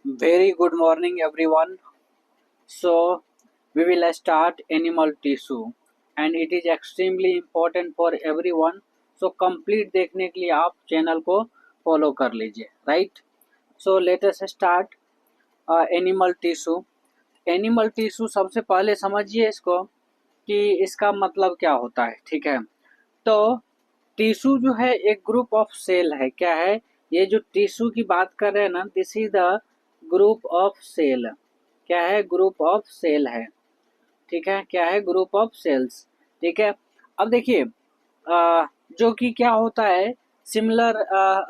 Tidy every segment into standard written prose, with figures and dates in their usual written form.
Very good morning, everyone. So, we will start animal tissue, and it is extremely important for everyone. So, complete देखने के लिए आप channel को follow कर लीजिए, right? So let us start animal tissue. Animal tissue सबसे पहले समझिए इसको कि इसका मतलब क्या होता है, ठीक है? तो टिश्यू जो है एक ग्रुप ऑफ सेल है. क्या है? ये जो टिश्यू की बात कर रहे हैं ना, this is the group of cell. क्या है? ग्रुप ऑफ सेल है. ठीक है, क्या है? Group of cells. ठीक है. अब देखिए जो कि क्या होता है, सिमिलर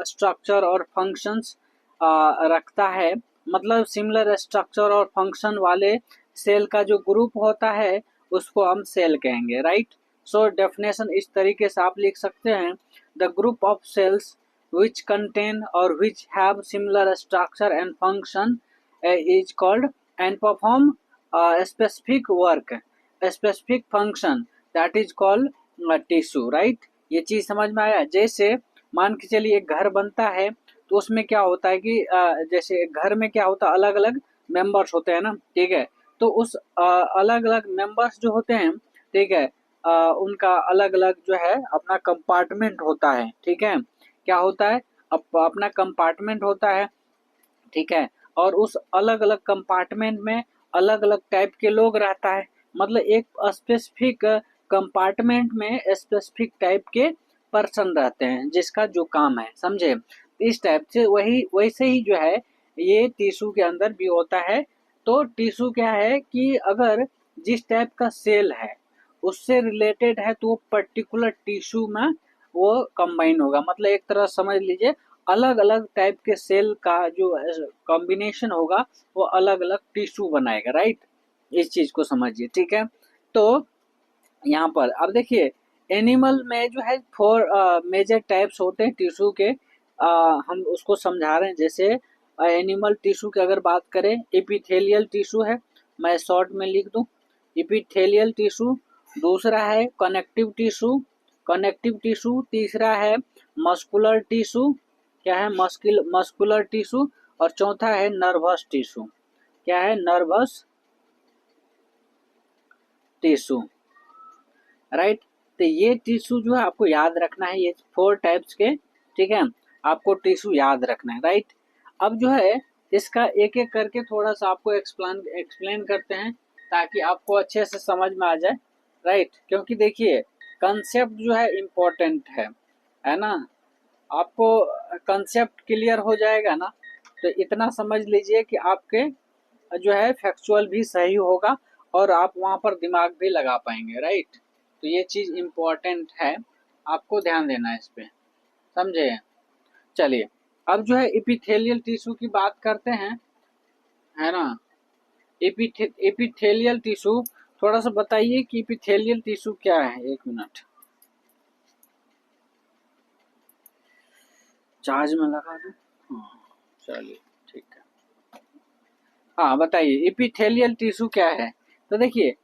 स्ट्रक्चर और फंक्शंस रखता है. मतलब सिमिलर स्ट्रक्चर और फंक्शन वाले सेल का जो ग्रुप होता है उसको हम सेल कहेंगे, राइट? सो डेफिनेशन इस तरीके से आप लिख सकते हैं, the group of cells which contain or which have similar structure and function is called and perform specific work, a specific function, that is called tissue, right? ये चीज समझ में आया? जैसे मान के चलिए एक घर बनता है तो उसमें क्या होता है कि जैसे घर में क्या होता है, अलग अलग मेंबर्स होते हैं ना, ठीक है? तो उस अलग अलग मेंबर्स जो होते हैं, ठीक है, उनका अलग अलग जो है अपना कंपार्टमेंट होता है, ठीक है? क्या होता है? अपना कंपार्टमेंट होता है, ठीक है? और उस अलग अलग कंपार्टमेंट में अलग अलग टाइप के लोग रहता है. मतलब एक स्पेसिफिक कंपार्टमेंट में स्पेसिफिक टाइप के पर्सन रहते हैं जिसका जो काम है, समझे? इस टाइप से वही वैसे ही जो है ये टिश्यू के अंदर भी होता है. तो टिश्यू क्या है कि अगर जिस टाइप का सेल है उससे रिलेटेड है तो वो पर्टिकुलर टिश्यू में वो कंबाइन होगा. मतलब एक तरह समझ लीजिए अलग अलग टाइप के सेल का जो कॉम्बिनेशन होगा वो अलग अलग टिश्यू बनाएगा, राइट? इस चीज को समझिए, ठीक है? तो यहाँ पर अब देखिए एनिमल में जो है 4 मेजर टाइप्स होते हैं टिश्यू के. हम उसको समझा रहे हैं. जैसे एनिमल टिश्यू की अगर बात करें, एपिथेलियल टिश्यू है, मैं शॉर्ट में लिख दूं एपिथेलियल टिश्यू. दूसरा है कनेक्टिव टिश्यू, कनेक्टिव टिश्यू. तीसरा है मस्कुलर टिश्यू. क्या है? Muscular tissue. और चौथा है नर्वस टिश्यू. क्या है? Nervous tissue, right? तो ये टिश्यू जो है आपको याद रखना है, ये 4 टाइप्स के, ठीक है? आपको टिश्यू याद रखना है, राइट? अब जो है इसका एक एक करके थोड़ा सा आपको एक्सप्लेन करते हैं ताकि आपको अच्छे से समझ में आ जाए, राइट? क्योंकि देखिए कंसेप्ट जो है इम्पोर्टेंट है ना? आपको कंसेप्ट क्लियर हो जाएगा ना तो इतना समझ लीजिए कि आपके जो है फैक्चुअल भी सही होगा और आप वहाँ पर दिमाग भी लगा पाएंगे, राइट? तो ये चीज़ इम्पोर्टेंट है, आपको ध्यान देना है इस पे, समझे? चलिए अब जो है एपिथेलियल टिश्यू की बात करते हैं, है ना? एपिथेलियल टिश्यू थोड़ा सा बताइए कि एपिथेलियल टिश्यू क्या है. एक मिनट चार्ज में लगा दूं. हाँ, चलिए ठीक है. हाँ बताइए एपिथेलियल टिश्यू क्या है. तो देखिए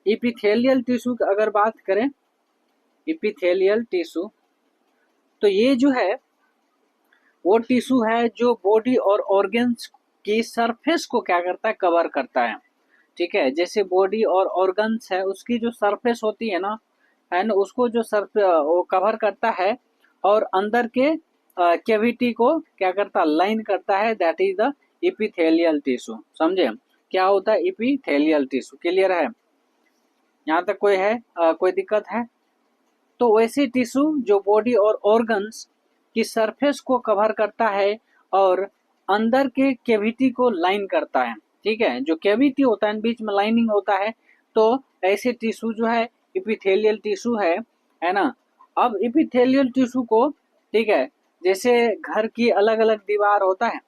एपिथेलियल टिश्यू की अगर बात करें, एपिथेलियल टिश्यू तो ये जो है वो टिश्यू है जो बॉडी और ऑर्गन्स की सरफेस को क्या करता है? कवर करता है, ठीक है? जैसे बॉडी और ऑर्गन्स है उसकी जो सरफेस होती है ना, उसको जो वो कवर करता है और अंदर के कैविटी को क्या करता है? लाइन करता है. That is the epithelial tissue. समझे क्या होता है एपिथेलियल टिश्यू? क्लियर है? यहाँ तक कोई है कोई दिक्कत है? तो वैसे टिश्यू जो बॉडी और ऑर्गन्स की सरफेस को कवर करता है और अंदर के कैविटी को लाइन करता है, ठीक है? जो कैविटी होता है बीच में लाइनिंग होता है. तो ऐसे टिश्यू जो है एपिथेलियल टिश्यू है ना? अब एपिथेलियल टिश्यू को, ठीक है, जैसे घर की अलग अलग दीवार होता है,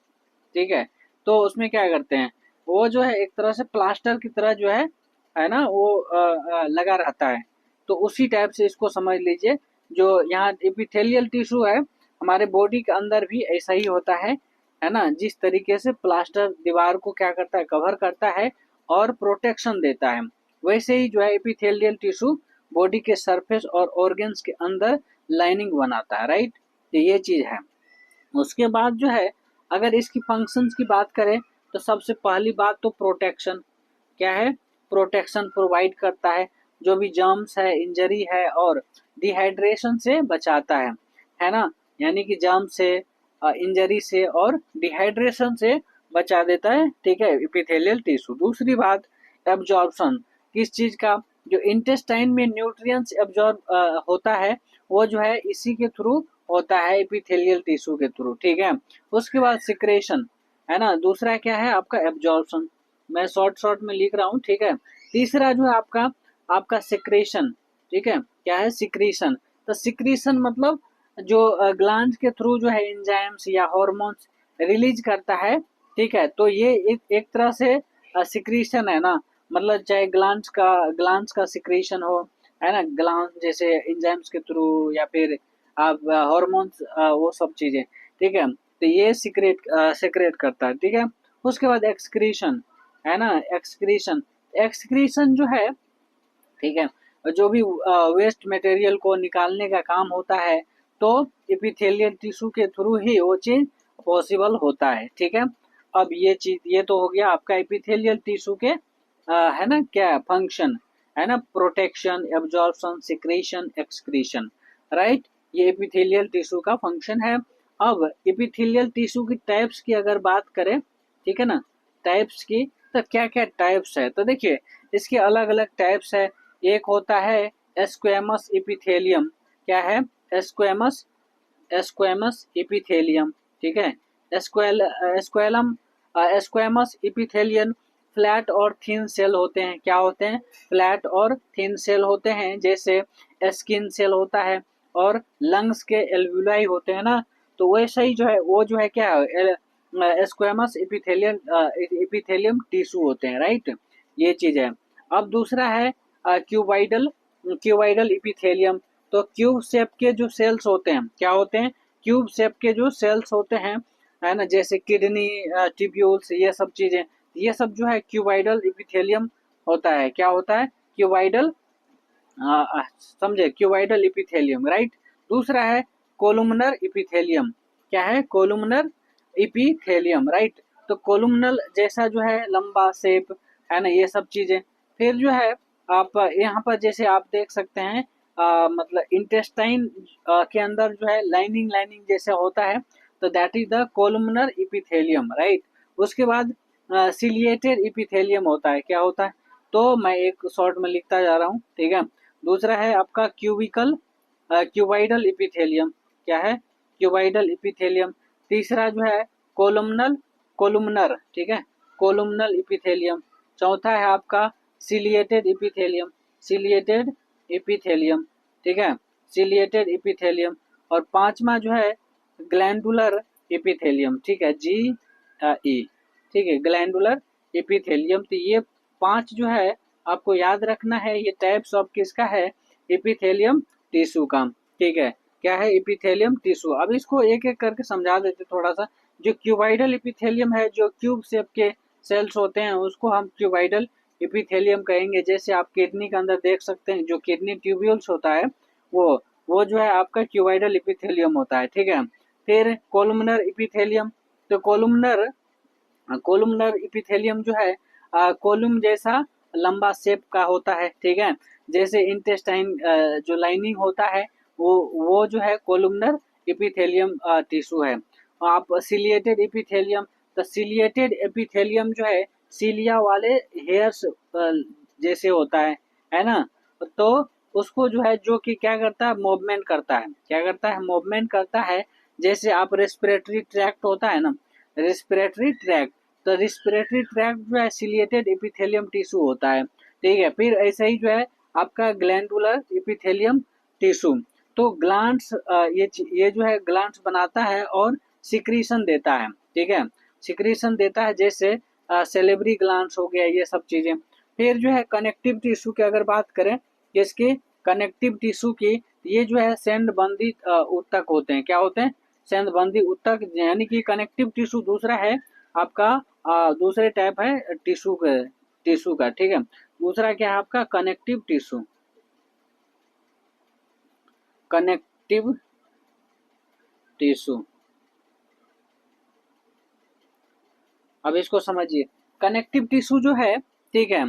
ठीक है? तो उसमें क्या करते हैं, वो जो है एक तरह से प्लास्टर की तरह जो है ना, वो लगा रहता है. तो उसी टाइप से इसको समझ लीजिए. जो यहाँ एपिथेलियल टिश्यू है हमारे बॉडी के अंदर भी ऐसा ही होता है ना? जिस तरीके से प्लास्टर दीवार को क्या करता है? कवर करता है और प्रोटेक्शन देता है, वैसे ही जो है एपिथेलियल टिश्यू बॉडी के सरफेस और ऑर्गन्स के अंदर लाइनिंग बनाता है, राइट? तो ये चीज है. उसके बाद जो है अगर इसकी फंक्शंस की बात करें तो सबसे पहली बात तो प्रोटेक्शन, क्या है, प्रोटेक्शन प्रोवाइड करता है, जो भी जर्म्स है, इंजरी है और डिहाइड्रेशन से बचाता है ना, यानी कि जर्म से, इंजरी से और डिहाइड्रेशन से बचा देता है, ठीक है, एपिथेलियल टिश्यू। दूसरी बात एब्जॉर्प्शन, किस चीज का, जो इंटेस्टाइन में न्यूट्रिएंट्स एब्जॉर्ब होता है वो जो है इसी के थ्रू होता है, एपिथेलियल टिश्यू के थ्रू, ठीक है। उसके बाद सिक्रेशन, है ना, दूसरा क्या है आपका एब्जॉर्प्शन, मैं शॉर्ट शॉर्ट में लिख रहा हूँ, ठीक है। तीसरा जो है आपका आपका सिक्रेशन, ठीक है, क्या है सिक्रीशन, तो सिक्रीशन मतलब जो ग्लैंड के थ्रू जो है एंजाइम्स या हार्मोन्स रिलीज करता है, ठीक है, तो ये एक तरह से सिक्रीशन है ना, मतलब चाहे ग्लैंड्स का सिक्रीशन हो, है ना, ग्लैंड जैसे एंजाइम्स के थ्रू या फिर आप हार्मोन्स, वो सब चीजें, ठीक है, तो ये सिक्रेट करता है, ठीक है। उसके बाद एक्सक्रीशन, है ना, एक्सक्रीशन, एक्सक्रीशन जो है, ठीक है, जो भी वेस्ट मटेरियल को निकालने का काम होता है, तो एपिथेलियल टिश्यू के थ्रू ही वो चीज पॉसिबल होता है, ठीक है। अब ये चीज, ये तो हो गया आपका एपिथेलियल टिश्यू के है ना क्या फंक्शन, है ना, protection, absorption, secretion, excretion, right, ये एपिथेलियल टिश्यू का फंक्शन है। अब एपिथेलियल टिश्यू की टाइप्स की अगर बात करें, ठीक है ना, टाइप्स की, तो क्या क्या टाइप्स है, तो देखिए इसके अलग अलग टाइप्स है। एक होता है एस्क्वेमस एपिथेलियम, क्या है, एस्क्वेमस एस्क्वेमस एपिथेलियम, ठीक है, एस्क्वेलम एस्क्वेमस एपिथेलियम फ्लैट और थिन सेल होते हैं, क्या होते हैं, फ्लैट और थिन सेल होते हैं, जैसे स्किन सेल होता है और लंग्स के एल्वुलाई होते हैं ना, तो वैसा ही जो है वो जो है क्या है स्क्वेमस एपिथेलियम टिश्यू होते हैं, राइट, ये चीज है। अब दूसरा है क्यूबाइडल क्यूबाइडल एपिथेलियम, तो क्यूब शेप के जो सेल्स होते हैं, क्या होते हैं, क्यूब शेप के जो सेल्स होते हैं, है ना, जैसे किडनी, ट्यूब्यूल्स, ये सब चीजें, ये सब जो है क्यूबाइडल एपिथेलियम होता है, क्या होता है, क्यूबाइडल, समझे, क्यूबाइडल एपिथेलियम, राइट। दूसरा है कोलुमनर एपिथेलियम, क्या है, कोलुमनर एपिथेलियम, राइट, तो कोलुमनल जैसा जो है लंबा शेप, है ना, ये सब चीजें। फिर जो है आप यहाँ पर जैसे आप देख सकते हैं, मतलब इंटेस्टाइन के अंदर जो है लाइनिंग लाइनिंग जैसे होता है, तो that is the columnar epithelium, right. उसके बाद सिलिएटेड एपिथेलियम होता है, क्या होता है, तो मैं एक शॉर्ट में लिखता जा रहा हूँ, ठीक है। दूसरा है आपका क्यूबाइडल एपिथेलियम, क्या है, क्यूबाइडल एपिथेलियम। तीसरा जो है कोलुमनल कोलुमनर, ठीक है, कोलुमनल एपिथेलियम। चौथा है आपका सिलिएटेड एपिथेलियम, सिलिएटेड एपिथेलियम, ठीक है, सिलिएटेड एपिथेलियम। और पांचवा जो है ग्लैंडुलर एपिथेलियम, ठीक है, ई, ठीक है, ग्लैंडुलर एपिथेलियम। तो ये पांच जो है आपको याद रखना है, ये टाइप्स ऑफ किसका है, एपिथेलियम टिश्यू का, ठीक है, क्या है, एपिथेलियम टिश्यू। अब इसको एक एक करके समझा देते थोड़ा सा। जो क्यूबाइडल एपिथेलियम है, जो क्यूब शेप के सेल्स होते हैं, उसको हम क्यूबाइडल एपिथेलियम कहेंगे। जैसे आप किडनी के अंदर देख सकते हैं, जो किडनी ट्यूब्यूल्स होता है, वो वो जो है आपका क्यूबाइडल एपिथेलियम होता है, ठीक है। फिर कोलुमनर एपिथेलियम, तो कोलुमनर इपिथेलियम जो है कोलुम जैसा लंबा शेप का होता है, ठीक है, जैसे इंटेस्टाइन जो लाइनिंग होता है, वो जो है कोलुमनर इपिथेलियम टिश्यू है। आप सिलिएटेड इपिथेलियम, तो सिलिएटेड एपिथेलियम जो है सीलिया वाले हेयर्स जैसे होता है ना, तो उसको जो है जो कि क्या करता है, मूवमेंट करता है, क्या करता है, मूवमेंट करता है। जैसे आप रेस्पिरेटरी ट्रैक्ट होता है ना, रेस्पिरेटरी ट्रैक्ट, तो रेस्पिरेटरी ट्रैक्ट जो है सिलिएटेड एपिथेलियम टिश्यू होता है, ठीक है। फिर ऐसे ही जो है आपका ग्लैंडुलर एपिथेलियम टिश्यू, तो ग्लैंड्स ये जो है ग्लैंड्स बनाता है और सिक्रीशन देता है, ठीक है, सिक्रीशन देता है, जैसे सेलेब्री ग्लैंड्स हो गया, ये सब चीजें। फिर जो है कनेक्टिव टिश्यू की अगर बात करें, इसके कनेक्टिव टिश्यू की, ये जो है सेंडबंदी ऊतक होते हैं, क्या होते हैं, सेंधबंदी ऊतक, यानी कि कनेक्टिव टिश्यू दूसरा है आपका, दूसरे टाइप है टिश्यू का, ठीक है। दूसरा क्या है आपका कनेक्टिव टिश्यू, कनेक्टिव टिश्यू, अब इसको समझिए, कनेक्टिव टिश्यू जो है, ठीक है,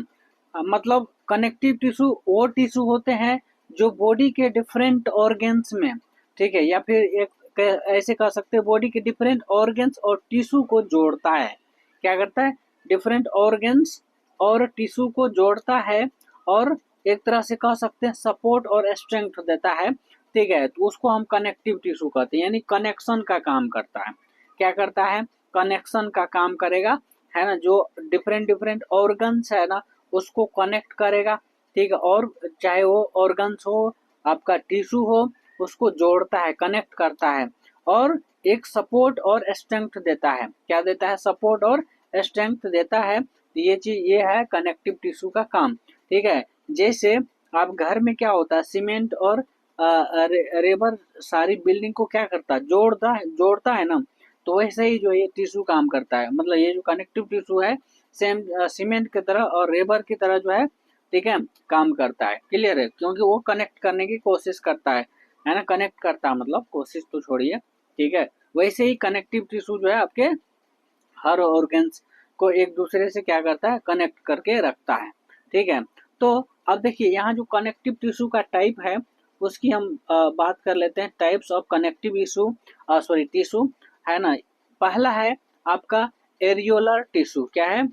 मतलब कनेक्टिव टिश्यू वो टिश्यू होते हैं जो बॉडी के डिफरेंट ऑर्गन्स में, ठीक है, या फिर एक ऐसे कह सकते हैं बॉडी के डिफरेंट ऑर्गन्स और टिश्यू को जोड़ता है। क्या करता है? डिफरेंट ऑर्गन्स और टिश्यू को जोड़ता है और एक तरह से कह सकते हैं सपोर्ट और स्ट्रेंथ देता है, ठीक है, तो उसको हम कनेक्टिव टिश्यू कहते हैं, यानी कनेक्शन का काम करता है। क्या करता है? कनेक्शन का काम करेगा, है ना, जो डिफरेंट डिफरेंट ऑर्गन्स है ना उसको कनेक्ट करेगा, ठीक है, और चाहे वो ऑर्गन्स हो, आपका टिश्यू हो, उसको जोड़ता है, कनेक्ट करता है और एक सपोर्ट और स्ट्रेंथ देता है। क्या देता है? सपोर्ट और स्ट्रेंथ देता है। ये चीज ये है कनेक्टिव टिश्यू का काम, ठीक है। जैसे आप घर में क्या होता है, सीमेंट और रेबर सारी बिल्डिंग को क्या करता है? जोड़ता है ना, तो वैसे ही जो ये टिश्यू काम करता है, मतलब ये जो कनेक्टिव टिश्यू है सेम सीमेंट की तरह और रेबर की तरह जो है, ठीक है, काम करता है। क्लियर है? क्योंकि वो कनेक्ट करने की कोशिश करता है ना, कनेक्ट करता है, मतलब कोशिश तो छोड़िए, ठीक है। वैसे ही कनेक्टिव टिश्यू जो है आपके हर ऑर्गन्स को एक दूसरे से क्या करता है? कनेक्ट करके रखता है, ठीक है। तो अब देखिए यहाँ जो कनेक्टिव टिश्यू का टाइप है उसकी हम बात कर लेते हैं, टाइप्स ऑफ कनेक्टिव टिश्यू, है ना। पहला है आपका एरियोलर टिश्यू। क्या है?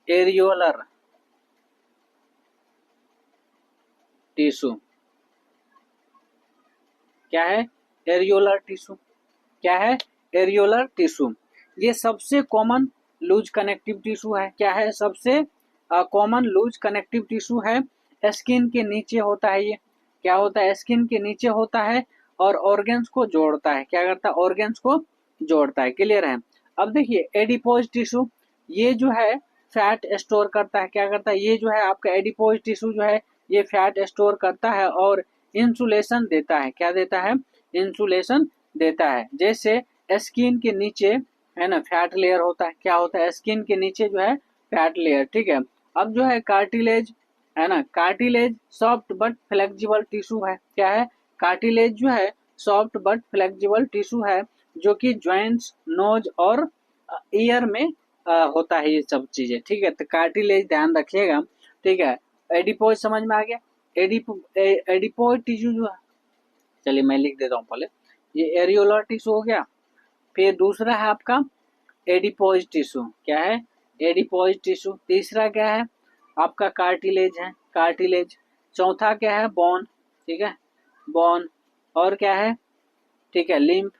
Areolar tissue. क्या है? Areolar tissue. क्या है? Areolar tissue. ये सबसे कॉमन लूज कनेक्टिव टिश्यू है। क्या है? सबसे कॉमन लूज कनेक्टिव टिश्यू है। स्किन के नीचे होता है ये। क्या होता है? स्किन के नीचे होता है और ऑर्गन्स को जोड़ता है। क्या करता है? ऑर्गन्स को जोड़ता है। क्लियर है? अब देखिए एडिपोज टिश्यू, ये जो है फैट स्टोर करता है। क्या करता है? ये जो है आपका एडिपोज टिश्यू जो है ये फैट स्टोर करता है और इंसुलेशन देता है। क्या देता है? इंसुलेशन देता है। जैसे स्किन के नीचे, है ना, फैट लेयर होता है। क्या होता है? स्किन के नीचे जो है फैट लेयर, ठीक है। अब जो है कार्टिलेज, है ना, cartilage soft but flexible tissue है। क्या है? कार्टिलेज जो है सॉफ्ट बट फ्लेक्सिबल टिश्यू है जो कि जॉइंट्स, नोज और ईयर में होता है ये सब चीजें, ठीक है। तो कार्टिलेज ध्यान रखिएगा, ठीक है। एडिपोज समझ में आ गया? एडिपोज टिश्यू जो है, चलिए मैं लिख देता हूँ पहले, ये एरियोलर टिश्यू हो गया। फिर दूसरा है आपका एडिपोज टिश्यू। क्या है? Adipose tissue. तीसरा क्या है? आपका कार्टिलेज है, कार्टिलेज। चौथा क्या है? बोन, ठीक है, बोन। और क्या है? ठीक है, लिम्फ,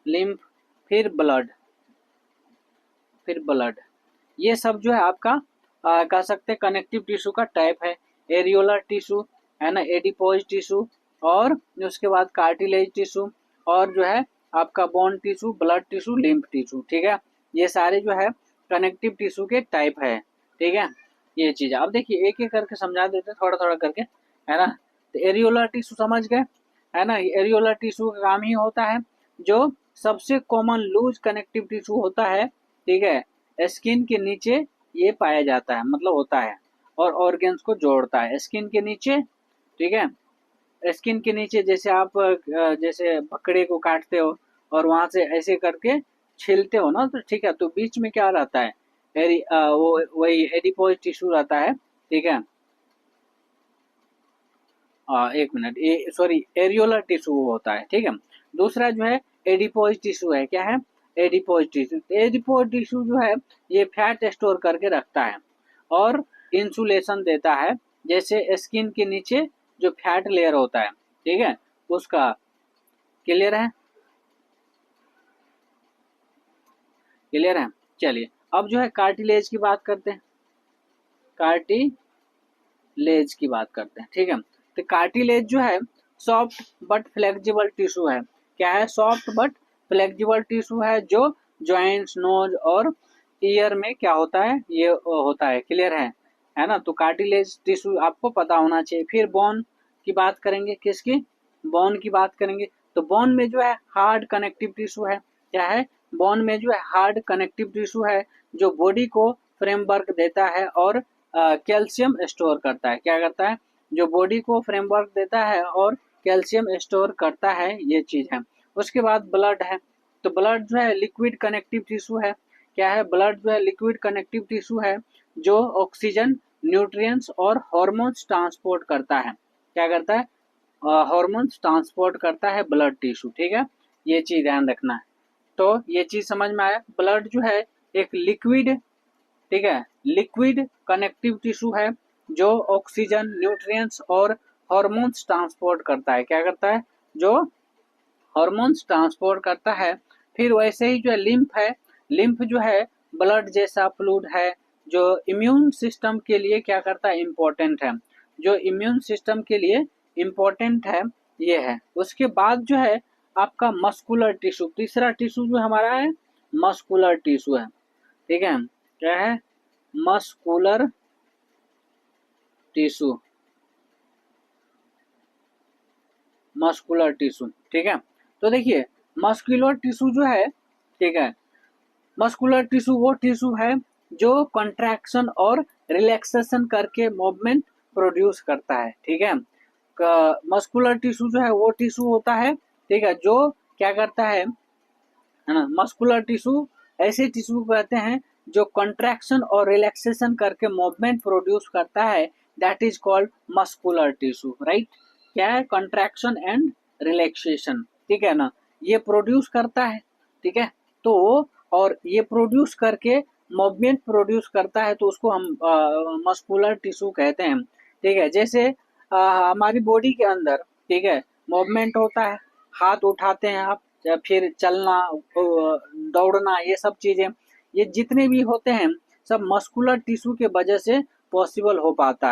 लिम्फ। फिर ब्लड, फिर ब्लड। ये सब जो है आपका कह सकते हैं कनेक्टिव टिश्यू का टाइप है। एरियोलर टिश्यू, है ना, एडिपोज टिश्यू, और उसके बाद कार्टिलेज टिश्यू, और जो है आपका bone tissue, blood tissue, lymph tissue, ठीक है। ये सारे जो है कनेक्टिव टिश्यू के टाइप है, ठीक है। ये चीज अब देखिए एक एक करके समझा देते हैं, थोड़ा थोड़ा करके, है ना। तो एरियोलर टिश्यू समझ गए, है ना। एरियोलर टिश्यू का काम ही होता है जो सबसे कॉमन लूज कनेक्टिव टिश्यू होता है, ठीक है, स्किन के नीचे ये पाया जाता है, मतलब होता है, और ऑर्गन्स को जोड़ता है स्किन के नीचे, ठीक है। स्किन के नीचे जैसे आप जैसे बकरे को काटते हो और वहां से ऐसे करके छीलते हो ना, तो ठीक है, तो बीच में क्या रहता है? वो वही एडिपोज टिश्यू रहता है, ठीक है। एक मिनट, ये सॉरी एरियोलर टिश्यू होता है, ठीक है। दूसरा जो है एडिपोज टिश्यू है। क्या है? Adipose tissue. एडिपोज टिश्यू जो है ये फैट स्टोर करके रखता है और इंसुलेशन देता है, जैसे स्किन के नीचे जो फैट लेयर होता है, ठीक है, उसका। क्लियर है? क्लियर है? चलिए अब जो है कार्टिलेज की बात करते हैं, कार्टिलेज की बात करते हैं, ठीक है। तो कार्टिलेज जो है सॉफ्ट बट फ्लेक्सिबल टिश्यू है। क्या है? सॉफ्ट बट फ्लेक्सिबल टिश्यू है जो जॉइंट्स, नोज और ईयर में क्या होता है? ये होता है। क्लियर है ना। तो कार्टिलेज टिश्यू आपको पता होना चाहिए। फिर बोन की बात करेंगे, किसकी? बोन की बात करेंगे। तो बोन में जो है हार्ड कनेक्टिव टिश्यू है। क्या है? बोन में जो है हार्ड कनेक्टिव टिश्यू है जो बॉडी को फ्रेमवर्क देता है और कैल्शियम स्टोर करता है। क्या करता है? जो बॉडी को फ्रेमवर्क देता है और कैल्शियम स्टोर करता है, ये चीज है। उसके बाद ब्लड है। तो ब्लड जो है लिक्विड कनेक्टिव टिश्यू है। क्या है? ब्लड जो है लिक्विड कनेक्टिव टिश्यू है जो ऑक्सीजन, न्यूट्रिएंट्स और हार्मोन्स ट्रांसपोर्ट करता है। क्या करता है? हार्मोन्स ट्रांसपोर्ट करता है ब्लड टिश्यू। ठीक है, ये चीज ध्यान रखना है। तो ये चीज समझ में आया। ब्लड जो है एक लिक्विड, ठीक है, लिक्विड कनेक्टिव टिश्यू है जो ऑक्सीजन, न्यूट्रिएंट्स और हार्मोन्स ट्रांसपोर्ट करता है। क्या करता है? जो हार्मोन्स ट्रांसपोर्ट करता है। फिर वैसे ही जो है लिम्फ है, लिम्फ जो है ब्लड जैसा फ्लूइड है जो इम्यून सिस्टम के लिए क्या करता है? इम्पोर्टेंट है, जो इम्यून सिस्टम के लिए इम्पोर्टेंट है, ये है। उसके बाद जो है आपका मस्कुलर टिश्यू, तीसरा टिश्यू जो हमारा है मस्कुलर टिश्यू है। ठीक है, क्या है? Muscular tissue, muscular tissue. ठीक है, तो देखिए मस्कुलर टिश्यू जो है, ठीक है, मस्कुलर टिश्यू वो टिश्यू है जो कंट्रैक्शन और रिलैक्सेशन करके मूवमेंट प्रोड्यूस करता है। ठीक है, मस्कुलर टिश्यू जो है वो टिश्यू होता है, ठीक है, जो क्या करता है ना, मस्कुलर टिश्यू ऐसे टिश्यू कहते हैं जो कंट्रैक्शन और रिलैक्सेशन करके मूवमेंट प्रोड्यूस करता है, that is called muscular tissue. Right, क्या है? Contraction and relaxation. ठीक है ना, ये प्रोड्यूस करता है। ठीक है, तो और ये प्रोड्यूस करके मूवमेंट प्रोड्यूस करता है, तो उसको हम मस्कुलर टिश्यू कहते हैं। ठीक है, जैसे हमारी बॉडी के अंदर, ठीक है, मूवमेंट होता है, हाथ उठाते हैं आप, या फिर चलना, दौड़ना, ये सब चीजें, ये जितने भी होते हैं सब मस्कुलर टिश्यू के वजह से पॉसिबल हो पाता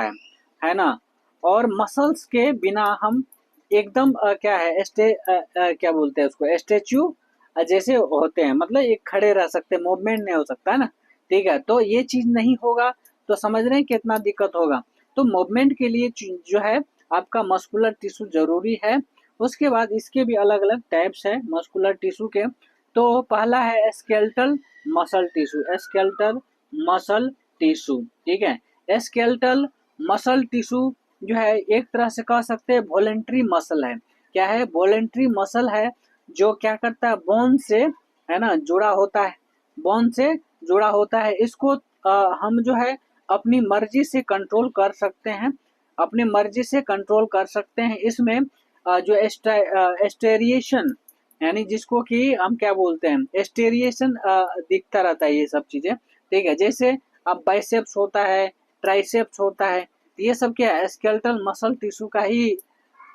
है ना। और मसल्स के बिना हम एकदम क्या है, क्या बोलते हैं उसको, स्टेच्यू जैसे होते हैं, मतलब एक खड़े रह सकते हैं, मूवमेंट नहीं हो सकता है ना। ठीक है, तो ये चीज नहीं होगा तो समझ रहे हैं कितना दिक्कत होगा। तो मूवमेंट के लिए जो है आपका मस्कुलर टिश्यू जरूरी है। उसके बाद इसके भी अलग अलग टाइप्स है मस्कुलर टिश्यू के। तो पहला है skeletal muscle tissue, skeletal muscle tissue. ठीक है, स्केलेटल मसल टिश्यू जो है एक तरह से कह सकते हैं वॉलेंट्री मसल है। क्या है? वॉलेंट्री मसल है जो क्या करता है, बोन से, है ना, जुड़ा होता है, बोन से जुड़ा होता है। इसको हम जो है अपनी मर्जी से कंट्रोल कर सकते हैं, अपनी मर्जी से कंट्रोल कर सकते हैं। इसमें जो एस्टेरिएशन, यानी जिसको कि हम क्या बोलते हैं, एस्टेरिएशन दिखता रहता है, ये सब चीजें। ठीक है, जैसे अब बाइसेप्स होता है, ट्राइसेप्स होता है, ये सब क्या है, स्केलेटल मसल टिश्यू का ही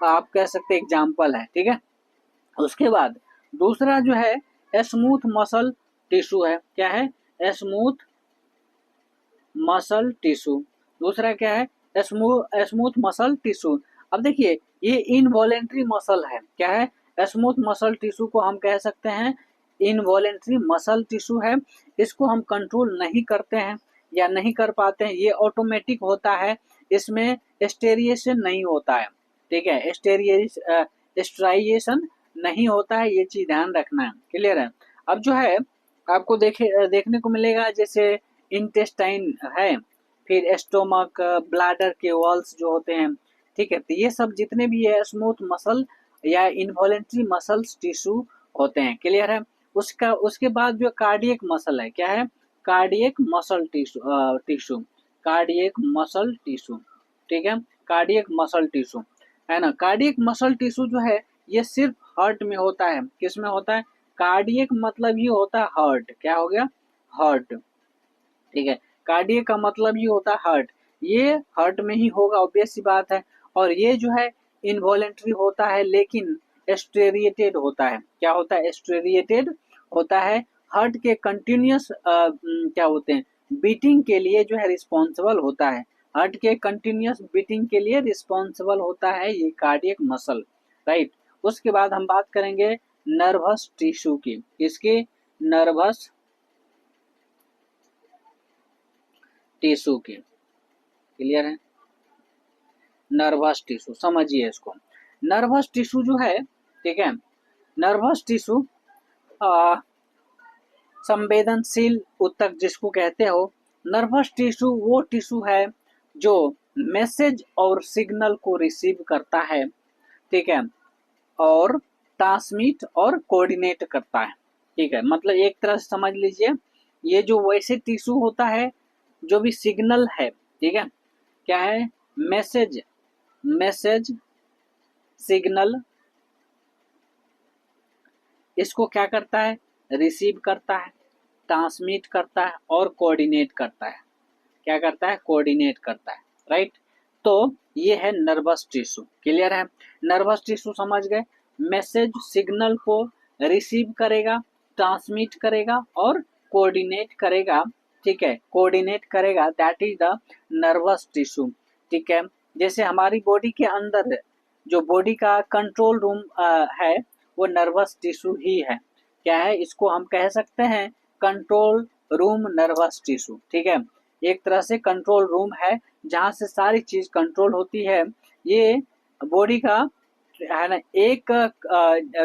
आप कह सकते हैं एग्जाम्पल है। ठीक है, उसके बाद दूसरा जो है स्मूथ मसल टिश्यू है। क्या है? Smooth muscle tissue. दूसरा क्या है? Smooth muscle tissue. अब देखिए ये इनवॉलेंट्री मसल है। क्या है? स्मूथ मसल टिश्यू को हम कह सकते हैं इनवॉलेंट्री मसल टिश्यू है। इसको हम कंट्रोल नहीं करते हैं या नहीं कर पाते हैं, ये ऑटोमेटिक होता है, इसमें स्टेरिएशन नहीं होता है। ठीक है, स्ट्राइएशन नहीं होता है, ये चीज ध्यान रखना है। क्लियर है? अब जो है आपको देखने को मिलेगा जैसे इंटेस्टाइन है, फिर स्टोमक, ब्लैडर के वॉल्स जो होते हैं। ठीक है, तो ये सब जितने भी है स्मूथ मसल या इनवॉलेंट्री मसल्स टिश्यू होते हैं। क्लियर है? उसके बाद जो कार्डियक मसल है, क्या है? Cardiac muscle tissue, cardiac muscle tissue. ठीक है, कार्डियक मसल टिश्यू, है ना। कार्डियक मसल टिश्यू जो है ये सिर्फ हार्ट में होता है। किस में होता है? कार्डियक मतलब ही होता है हार्ट। क्या हो गया? हार्ट। ठीक है, कार्डियक का मतलब ही होता है हार्ट, ये हार्ट में ही होगा, ऑब्वियस सी बात है। और ये जो है इनवॉलेंट्री होता है लेकिन एस्टेरिएटेड होता है। क्या होता है? एस्टेरिएटेड होता है। हार्ट के कंटिन्यूस क्या होते हैं, बीटिंग के लिए जो है रिस्पॉन्सिबल होता है। हार्ट के कंटिन्यूस बीटिंग के लिए रिस्पॉन्सिबल होता है ये कार्डियक मसल। राइट, उसके बाद हम बात करेंगे नर्वस टिश्यू की। इसकी नर्वस टिश्यू की। क्लियर है? नर्वस टिश्यू समझिए इसको। नर्वस टिश्यू जो है, ठीक है, नर्वस टिश्यू संवेदनशील ऊतक जिसको कहते हो। नर्वस टिश्यू वो टिश्यू है जो मैसेज और सिग्नल को रिसीव करता है, ठीक है, और ट्रांसमिट और कोऑर्डिनेट करता है। ठीक है, मतलब एक तरह से समझ लीजिए, ये जो वैसे टिश्यू होता है जो भी सिग्नल है, ठीक है, क्या है, मैसेज, मैसेज सिग्नल, इसको क्या करता है, रिसीव करता है, ट्रांसमिट करता है और कोऑर्डिनेट करता है। क्या करता है, कोऑर्डिनेट करता है, राइट। तो ये है नर्वस टिश्यू, क्लियर है। नर्वस टिश्यू समझ गए, मैसेज सिग्नल को रिसीव करेगा, ट्रांसमिट करेगा और कोऑर्डिनेट करेगा, ठीक है, कोऑर्डिनेट करेगा, that is the nervous tissue, ठीक है। जैसे हमारी बॉडी के अंदर जो बॉडी का कंट्रोल रूम है वो नर्वस टिश्यू ही है। क्या है, इसको हम कह सकते हैं कंट्रोल रूम नर्वस टिश्यू, ठीक है। एक तरह से कंट्रोल रूम है जहाँ से सारी चीज कंट्रोल होती है। ये बॉडी का है ना एक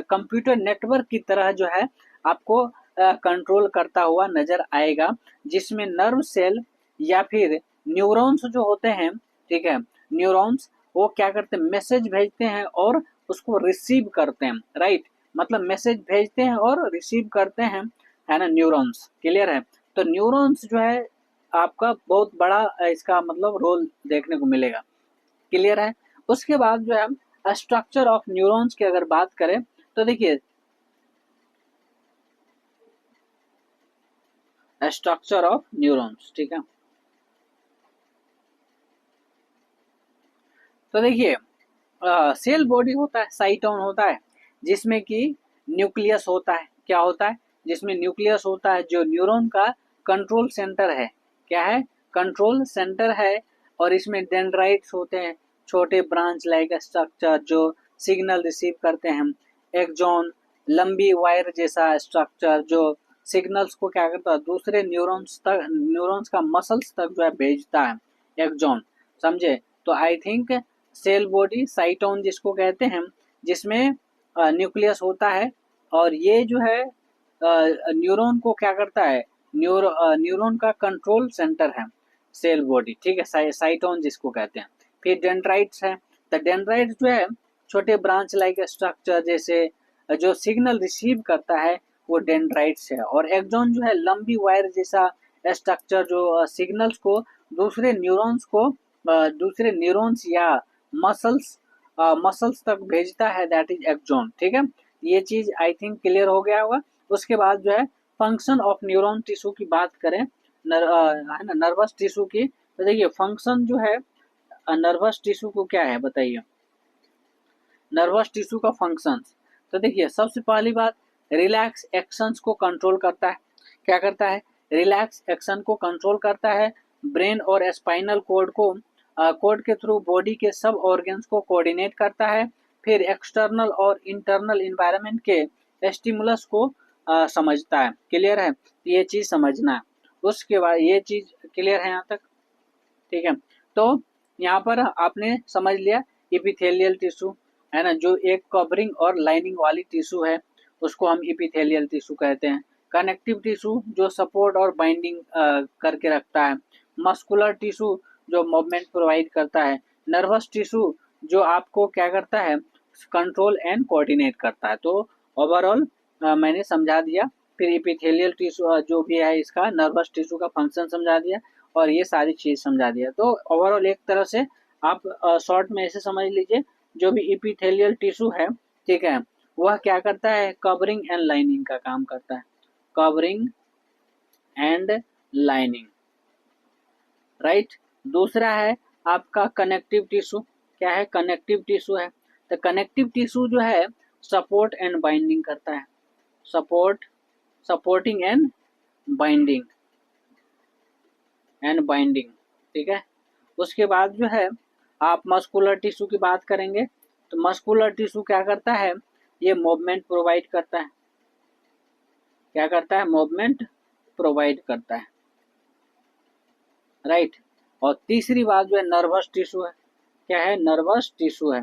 कंप्यूटर नेटवर्क की तरह जो है आपको कंट्रोल करता हुआ नजर आएगा, जिसमें नर्व सेल या फिर न्यूरॉन्स जो होते हैं, ठीक है, न्यूरॉन्स वो क्या करते हैं, मैसेज भेजते हैं और उसको रिसीव करते हैं, राइट। मतलब मैसेज भेजते हैं और रिसीव करते हैं, है ना, न्यूरॉन्स, क्लियर है। तो न्यूरॉन्स जो है आपका बहुत बड़ा इसका मतलब रोल देखने को मिलेगा, क्लियर है। उसके बाद जो है स्ट्रक्चर ऑफ न्यूरॉन्स की अगर बात करें तो देखिए, स्ट्रक्चर ऑफ न्यूरॉन्स, ठीक है। तो देखिए सेल बॉडी होता है, साइटोन होता है, जिसमें कि न्यूक्लियस होता है, क्या होता है, जिसमें न्यूक्लियस होता है जो न्यूरॉन का कंट्रोल सेंटर है, क्या है, कंट्रोल सेंटर है। और इसमें डेंड्राइट्स होते हैं, छोटे ब्रांच लाइक स्ट्रक्चर जो सिग्नल रिसीव करते हैं। एक्सॉन, लंबी वायर जैसा स्ट्रक्चर जो सिग्नल्स को क्या करता है, दूसरे न्यूरॉन्स तक, न्यूरॉन्स का मसल्स तक जो है भेजता है, एक्सॉन, समझे। तो I think cell body cyton जिसको कहते हैं, जिसमें न्यूक्लियस होता है और ये जो है न्यूरॉन को क्या करता है, न्यूरॉन का कंट्रोल सेंटर है सेल बॉडी, ठीक है, साइटोन जिसको कहते हैं। फिर डेंड्राइट्स है, तो डेंड्राइट्स जो है छोटे ब्रांच लाइक स्ट्रक्चर जैसे जो सिग्नल रिसीव करता है वो डेंड्राइट्स है। और एक्सॉन जो है लंबी वायर जैसा स्ट्रक्चर जो सिग्नल्स को दूसरे न्यूरॉन्स को दूसरे न्यूरॉन्स या मसल्स मसल्स तक भेजता है, दैट इज एक्सॉन, ठीक है। ये चीज आई थिंक क्लियर हो गया होगा। उसके बाद जो है फंक्शन ऑफ न्यूरॉन टिश्यू की बात करें, है ना, नर्वस टिश्यू की, तो देखिए फंक्शन जो है नर्वस टिश्यू को क्या है बताइए, नर्वस टिश्यू का फंक्शंस। तो देखिए सबसे पहली बात, रिलैक्स एक्शंस को कंट्रोल करता है, क्या करता है, रिलैक्स एक्शन को कंट्रोल करता है। ब्रेन और स्पाइनल कोड को कोड के थ्रू बॉडी के सब ऑर्गन्स को कोऑर्डिनेट करता है। फिर एक्सटर्नल और इंटरनल इन्वायरमेंट के स्टिमुलस को समझता है, क्लियर है, ये चीज समझना है। उसके बाद ये चीज क्लियर है यहाँ तक, ठीक है। तो यहाँ पर आपने समझ लिया इपिथेलियल टिश्यू, है ना, जो एक कवरिंग और लाइनिंग वाली टिश्यू है उसको हम इपिथेलियल टिश्यू कहते हैं। कनेक्टिव टिश्यू जो सपोर्ट और बाइंडिंग करके रखता है। मस्कुलर टिश्यू जो मूवमेंट प्रोवाइड करता है। नर्वस टिश्यू जो आपको क्या करता है, कंट्रोल एंड कोऑर्डिनेट करता है। तो ओवरऑल मैंने समझा दिया। फिर इपिथेलियल टिश्यू जो भी है इसका नर्वस टिश्यू का फंक्शन समझा दिया और ये सारी चीज समझा दिया। तो ओवरऑल एक तरह से आप शॉर्ट में ऐसे समझ लीजिए, जो भी इपिथेलियल टिश्यू है, ठीक है, वह क्या करता है, कवरिंग एंड लाइनिंग का काम करता है, कवरिंग एंड लाइनिंग, राइट। दूसरा है आपका कनेक्टिव टिश्यू, क्या है, कनेक्टिव टिश्यू है। तो कनेक्टिव टिश्यू जो है सपोर्ट एंड बाइंडिंग करता है, सपोर्ट, सपोर्टिंग एंड बाइंडिंग, ठीक है। उसके बाद जो है आप मस्कुलर टिश्यू की बात करेंगे, तो मस्कुलर टिश्यू क्या करता है, ये मूवमेंट प्रोवाइड करता है, क्या करता है, मूवमेंट प्रोवाइड करता है, राइट। और तीसरी बात जो है नर्वस टिश्यू है, क्या है, नर्वस टिश्यू है।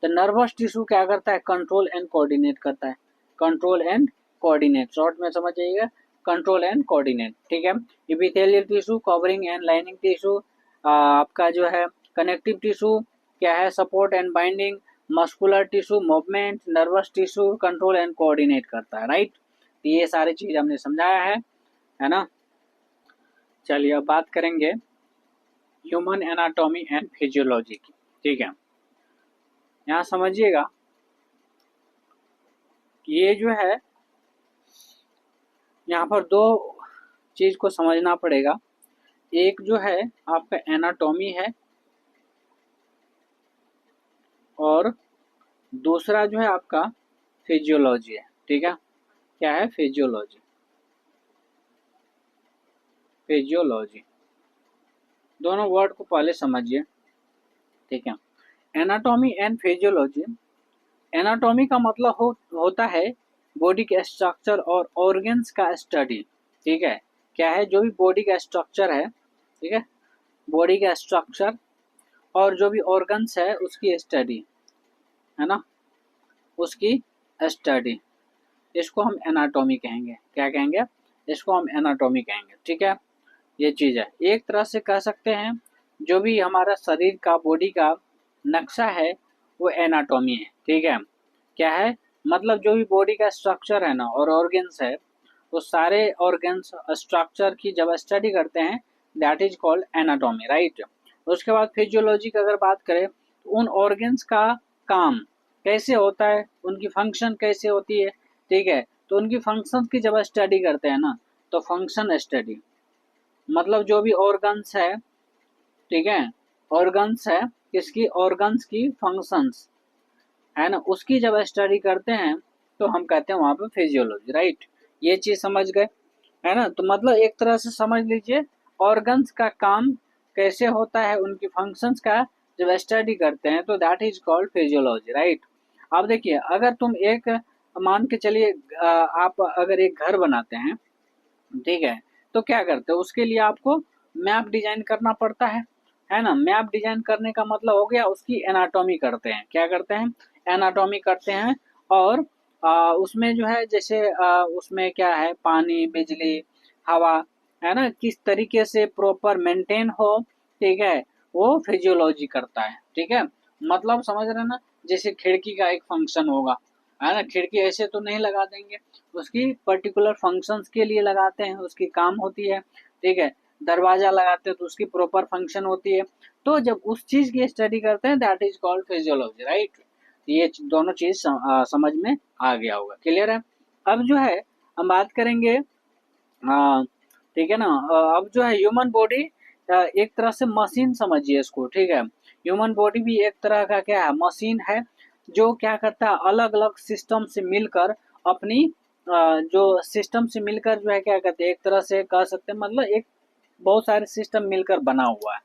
तो नर्वस टिश्यू क्या करता है, कंट्रोल एंड कोऑर्डिनेट करता है, कंट्रोल एंड कोऑर्डिनेट, शॉर्ट में समझ जाइएगा, कंट्रोल एंड कोऑर्डिनेट, ठीक है। Epithelial tissue covering and lining tissue, आपका जो है कनेक्टिव टिश्यू क्या है, support and binding, muscular tissue movement, nervous tissue control and coordinate करता है, राइट। तो ये सारी चीज हमने समझाया है ना। चलिए अब बात करेंगे ह्यूमन एनाटॉमी एंड फिजियोलॉजी की। ठीक है, यहाँ समझिएगा ये जो है यहाँ पर दो चीज को समझना पड़ेगा। एक जो है आपका एनाटॉमी है और दूसरा जो है आपका फिजियोलॉजी है। ठीक है, क्या है? फिजियोलॉजी। फिजियोलॉजी दोनों वर्ड को पहले समझिए। ठीक है, एनाटॉमी एंड फिजियोलॉजी। एनाटॉमी का मतलब होता है बॉडी के स्ट्रक्चर और ऑर्गन्स का स्टडी। ठीक है, क्या है? जो भी बॉडी का स्ट्रक्चर है, ठीक है, बॉडी का स्ट्रक्चर और जो भी ऑर्गन्स है उसकी स्टडी, है ना, उसकी स्टडी, इसको हम एनाटॉमी कहेंगे। क्या कहेंगे? इसको हम एनाटॉमी कहेंगे। ठीक है, ये चीज है। एक तरह से कह सकते हैं जो भी हमारा शरीर का बॉडी का नक्शा है वो एनाटॉमी है। ठीक है, क्या है? मतलब जो भी बॉडी का स्ट्रक्चर है ना और ऑर्गन्स है, वो सारे ऑर्गन्स स्ट्रक्चर की जब स्टडी करते हैं that is called anatomy, right. उसके बाद फिजियोलॉजी की अगर बात करें तो उन ऑर्गन्स का काम कैसे होता है, उनकी फंक्शन कैसे होती है। ठीक है, तो उनकी फंक्शन की जब स्टडी करते हैं ना तो फंक्शन स्टडी, मतलब जो भी ऑर्गन्स है, ठीक है, ऑर्गन्स है किसकी? ऑर्गन्स की फंक्शंस, है ना, उसकी जब स्टडी करते हैं तो हम कहते हैं वहां पे फिजियोलॉजी, राइट। ये चीज समझ गए, है ना। तो मतलब एक तरह से समझ लीजिए ऑर्गन्स का काम कैसे होता है, उनकी फंक्शंस का जब स्टडी करते हैं तो that is called physiology, right. अब देखिए अगर तुम एक मान के चलिए आप अगर एक घर बनाते हैं, ठीक है, तो क्या करते हो? उसके लिए आपको मैप डिजाइन करना पड़ता है ना। मैप डिजाइन करने का मतलब हो गया उसकी एनाटॉमी करते हैं। क्या करते हैं? एनाटॉमी करते हैं। और उसमें जो है जैसे उसमें क्या है, पानी, बिजली, हवा, है ना, किस तरीके से प्रॉपर मेंटेन हो, ठीक है, वो फिजियोलॉजी करता है। ठीक है, मतलब समझ रहे हैं ना। जैसे खिड़की का एक फंक्शन होगा, है ना, खिड़की ऐसे तो नहीं लगा देंगे, उसकी पर्टिकुलर फंक्शंस के लिए लगाते हैं, उसकी काम होती है। ठीक है, दरवाजा लगाते हैं तो उसकी प्रॉपर फंक्शन होती है। तो जब उस चीज की स्टडी करते हैं that is called physiology, right. ये दोनों चीज समझ में आ गया होगा, क्लियर है। अब जो है हम बात करेंगे, ठीक है ना, अब जो है ह्यूमन बॉडी एक तरह से मशीन समझिए इसको। ठीक है, ह्यूमन बॉडी भी एक तरह का क्या है, मशीन है, जो क्या करता है अलग अलग सिस्टम से मिलकर अपनी जो सिस्टम से मिलकर जो है क्या कहते हैं, एक तरह से कह सकते हैं मतलब एक बहुत सारे सिस्टम मिलकर बना हुआ है।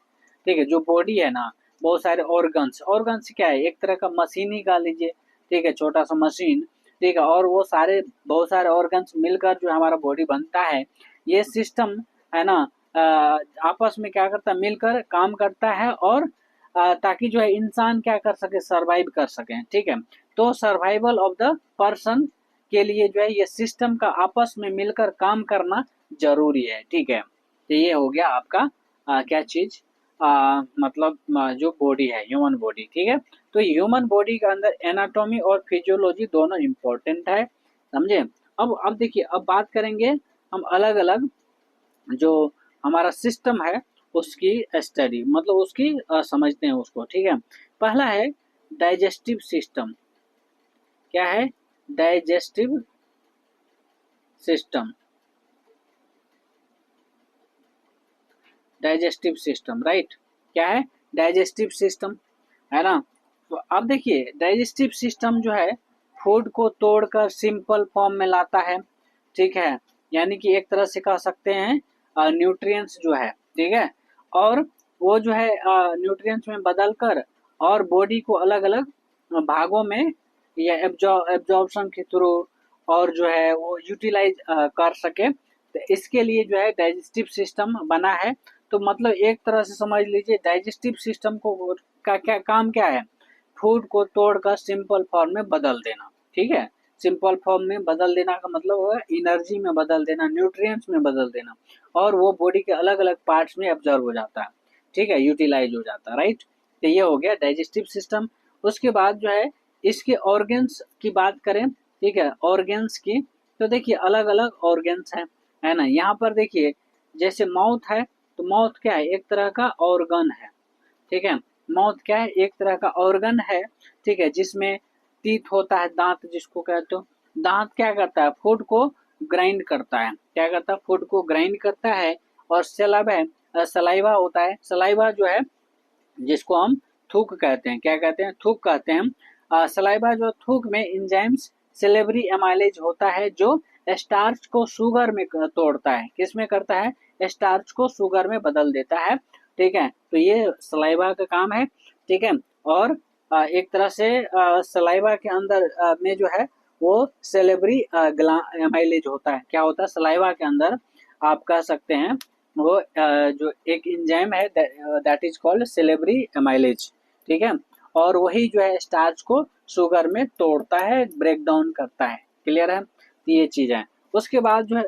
ठीक है, जो बॉडी है ना, बहुत सारे ऑर्गन्स, ऑर्गन्स क्या है, एक तरह का मशीन ही कह लीजिए। ठीक है, छोटा सा मशीन। ठीक है, और वो सारे बहुत सारे ऑर्गन्स मिलकर जो हमारा बॉडी बनता है, ये सिस्टम, है ना, आपस में क्या करता है, मिलकर काम करता है। और ताकि जो है इंसान क्या कर सके, सरवाइव कर सके। ठीक है, तो सर्वाइवल ऑफ द पर्सन के लिए जो है ये सिस्टम का आपस में मिलकर काम करना जरूरी है। ठीक है, तो ये हो गया आपका क्या चीज, मतलब जो बॉडी है, ह्यूमन बॉडी। ठीक है, तो ह्यूमन बॉडी के अंदर एनाटॉमी और फिजियोलॉजी दोनों इम्पोर्टेंट है, समझे। अब देखिए अब बात करेंगे हम अलग अलग जो हमारा सिस्टम है उसकी स्टडी, मतलब उसकी समझते हैं उसको। ठीक है, पहला है डाइजेस्टिव सिस्टम। क्या है? Digestive system, digestive system, right. क्या है? डाइजेस्टिव सिस्टम, है ना। तो अब देखिए डाइजेस्टिव सिस्टम जो है फूड को तोड़कर सिंपल फॉर्म में लाता है। ठीक है, यानी कि एक तरह से कह सकते हैं न्यूट्रिएंट्स जो है, ठीक है, और वो जो है न्यूट्रिएंट्स में बदल कर और बॉडी को अलग अलग भागों में या एब्जॉर्प्शन के थ्रू और जो है वो यूटिलाइज कर सके, तो इसके लिए जो है डाइजेस्टिव सिस्टम बना है। तो मतलब एक तरह से समझ लीजिए डाइजेस्टिव सिस्टम को का क्या काम क्या है, फूड को तोड़कर सिंपल फॉर्म में बदल देना। ठीक है, सिंपल फॉर्म में बदल देना का मतलब होगा एनर्जी में बदल देना, न्यूट्रिएंट्स में बदल देना, और वो बॉडी के अलग अलग पार्ट्स में ऑब्जर्व हो जाता है। ठीक है, यूटिलाइज हो जाता है, राइट। तो ये हो गया डाइजेस्टिव सिस्टम। उसके बाद जो है इसके ऑर्गन्स की बात करें, ठीक है, ऑर्गन्स की, तो देखिए अलग अलग ऑर्गन्स हैं, है ना। यहाँ पर देखिए जैसे माउथ है, तो माउथ क्या है, एक तरह का ऑर्गन है, ठीक है। माउथ क्या है, एक तरह का ऑर्गन है, ठीक है, जिसमें टीथ होता है, दांत जिसको कहते हो। दांत क्या करता है, फूड को ग्राइंड करता है, क्या करता है, फूड को ग्राइंड करता है। और सलाइवा सलाइवा होता है, सलाइवा जो है जिसको हम थूक कहते हैं, क्या कहते हैं, थूक कहते हैं। सलाइवा जो थूक में इंजाइम्स सिलेबरी एमाइलेज होता है जो स्टार्च को शुगर में तोड़ता है, किस में करता है, स्टार्च को शुगर में बदल देता है, ठीक है। तो ये सलाइवा का काम है, ठीक है। और एक तरह से सलाइवा के अंदर में जो है वो सेलेबरी एमाइलेज होता है, क्या होता है सलाइवा के अंदर, आप कह सकते हैं वो जो एक एंजाइम है that is called salivary amylase, ठीक है। और वही जो है स्टार्च को शुगर में तोड़ता है, ब्रेक डाउन करता है, क्लियर है। तो ये चीज है। उसके बाद जो है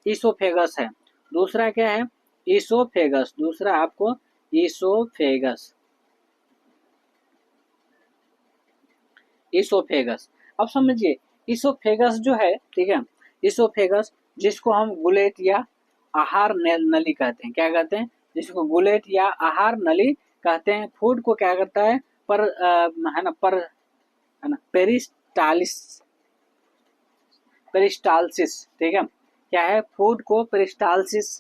ईसोफेगस है, दूसरा क्या है, ईसोफेगस, दूसरा आपको ईसोफेगस, ईसोफेगस। अब समझिए ईसोफेगस जो है, ठीक है, ईसोफेगस जिसको हम गुलेट या आहार नली कहते हैं, क्या कहते हैं, जिसको गुलेट या आहार नली कहते हैं, फूड को क्या करता है, पर है ना, पर है ना, पेरिस्टालिस, पेरिस्टालसिस, ठीक है, क्या है, फूड को पेरिस्टालसिस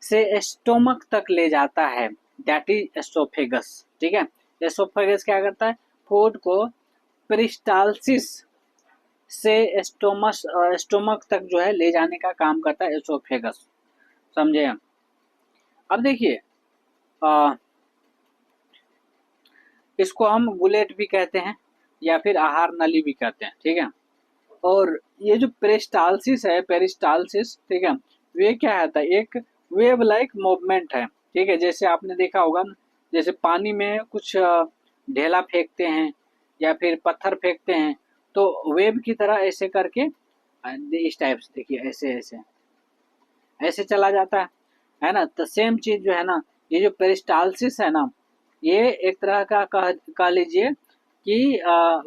से स्टोमक तक ले जाता है, दैट इज एसोफेगस, ठीक है। एसोफेगस क्या करता है, फूड को पेरिस्टालसिस से स्टोमक तक जो है ले जाने का काम करता है एसोफेगस, समझे हम। अब देखिए इसको हम गुलेट भी कहते हैं या फिर आहार नली भी कहते हैं, ठीक है। और ये जो पेरिस्टालसिस है, पेरिस्टालसिस, ठीक है, वे क्या होता है, एक वेव लाइक मूवमेंट है, ठीक है। जैसे आपने देखा होगा ना, जैसे पानी में कुछ ढेला फेंकते हैं या फिर पत्थर फेंकते हैं, तो वेव की तरह ऐसे करके इस टाइप से देखिए, ऐसे ऐसे ऐसे चला जाता है ना। तो सेम चीज जो है ना, ये जो पेरिस्टालसिस है ना, ये एक तरह का कह लीजिए कि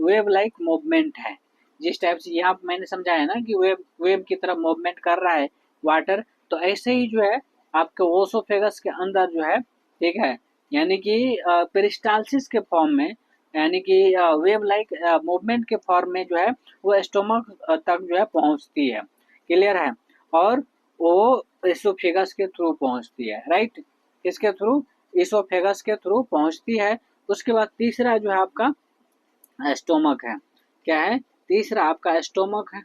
वेव लाइक मूवमेंट है, जिस टाइप से यहाँ मैंने समझाया ना कि वेव वेव की तरह मूवमेंट कर रहा है वाटर, तो ऐसे ही जो है आपके ओसोफेगस के अंदर जो है, ठीक है, यानी कि पेरिस्टालसिस के फॉर्म में, यानी कि वेव लाइक मूवमेंट के फॉर्म में जो है वो स्टोमक तक जो है पहुंचती है, क्लियर है। और वो इसोफेगस के थ्रू पहुंचती है, राइट, किसके थ्रू, इसोफेगस के थ्रू पहुंचती है। उसके बाद तीसरा जो है आपका स्टोमक है, क्या है, तीसरा आपका स्टोमक है,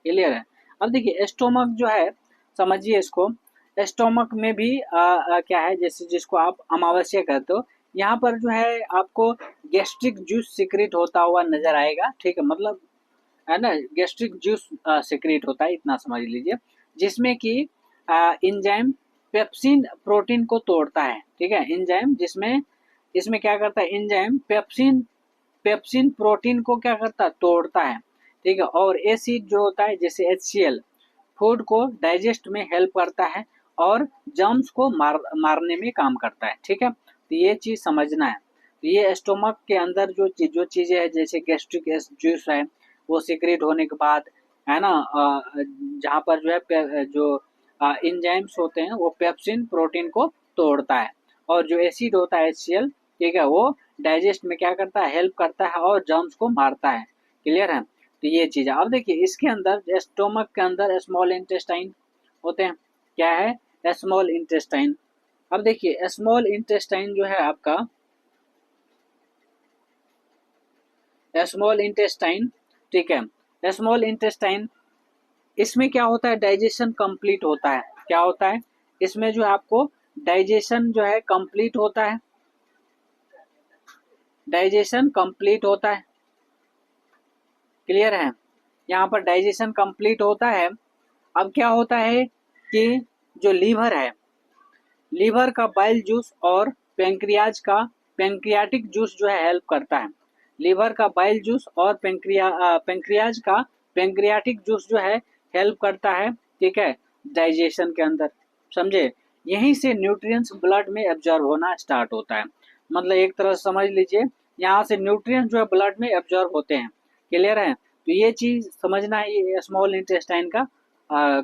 क्लियर है। अब देखिए स्टोमक जो है, समझिए इसको, स्टोमक में भी क्या है, जैसे जिसको आप अमावस्या कहते हो, यहाँ पर जो है आपको गैस्ट्रिक जूस सिक्रेट होता हुआ नजर आएगा, ठीक है, मतलब है ना, गैस्ट्रिक जूस सिक्रेट होता है, इतना समझ लीजिए, जिसमें कि इंजाइम पेप्सिन प्रोटीन को तोड़ता है, ठीक है, इंजाइम जिसमें, इसमें क्या करता है, इंजाइम पेप्सिन पेप्सिन प्रोटीन को क्या करता है, तोड़ता है, ठीक है। और एसिड जो होता है जैसे HCl फूड को डाइजेस्ट में हेल्प करता है और जर्म्स को मारने में काम करता है, ठीक है। तो ये चीज समझना है। तो ये स्टोमक के अंदर जो चीजें है, जैसे गैस्ट्रिक जूस है, वो सिक्रेट होने के बाद, है ना, जहाँ पर जो है जो इंजाइम्स होते हैं वो पेप्सिन प्रोटीन को तोड़ता है, और जो एसिड होता है HCl, ठीक है, वो डाइजेस्ट में क्या करता है, हेल्प करता है और जर्म्स को मारता है, क्लियर है। तो ये चीज है। अब देखिए इसके अंदर स्टोमक के अंदर स्मॉल इंटेस्टाइन होते हैं, क्या है, स्मॉल इंटेस्टाइन। अब देखिए स्मॉल इंटेस्टाइन जो है आपका, स्मॉल इंटेस्टाइन, ठीक है, स्मॉल इंटेस्टाइन, इसमें क्या होता है, डाइजेशन कंप्लीट होता है, क्या होता है, इसमें जो है आपको डाइजेशन जो है कंप्लीट होता है, डाइजेशन कंप्लीट होता है, क्लियर है, यहाँ पर डाइजेशन कंप्लीट होता है। अब क्या होता है कि जो लीवर है, लीवर का बाइल जूस और पेंक्रियाज का पेंक्रियाटिक जूस जो है हेल्प करता है, लीवर का बाइल जूस और पेंक्रियाज का पेंक्रियाटिक जूस जो है हेल्प करता है, ठीक है, डाइजेशन के अंदर, समझे। यहीं से न्यूट्रिएंट्स ब्लड में एब्जॉर्ब होना स्टार्ट होता है, मतलब एक तरह से समझ लीजिए यहाँ से न्यूट्रिएंट्स जो है ब्लड में एब्जॉर्ब होते हैं, क्लियर है। तो ये चीज समझना है, ये स्मॉल इंटेस्टाइन का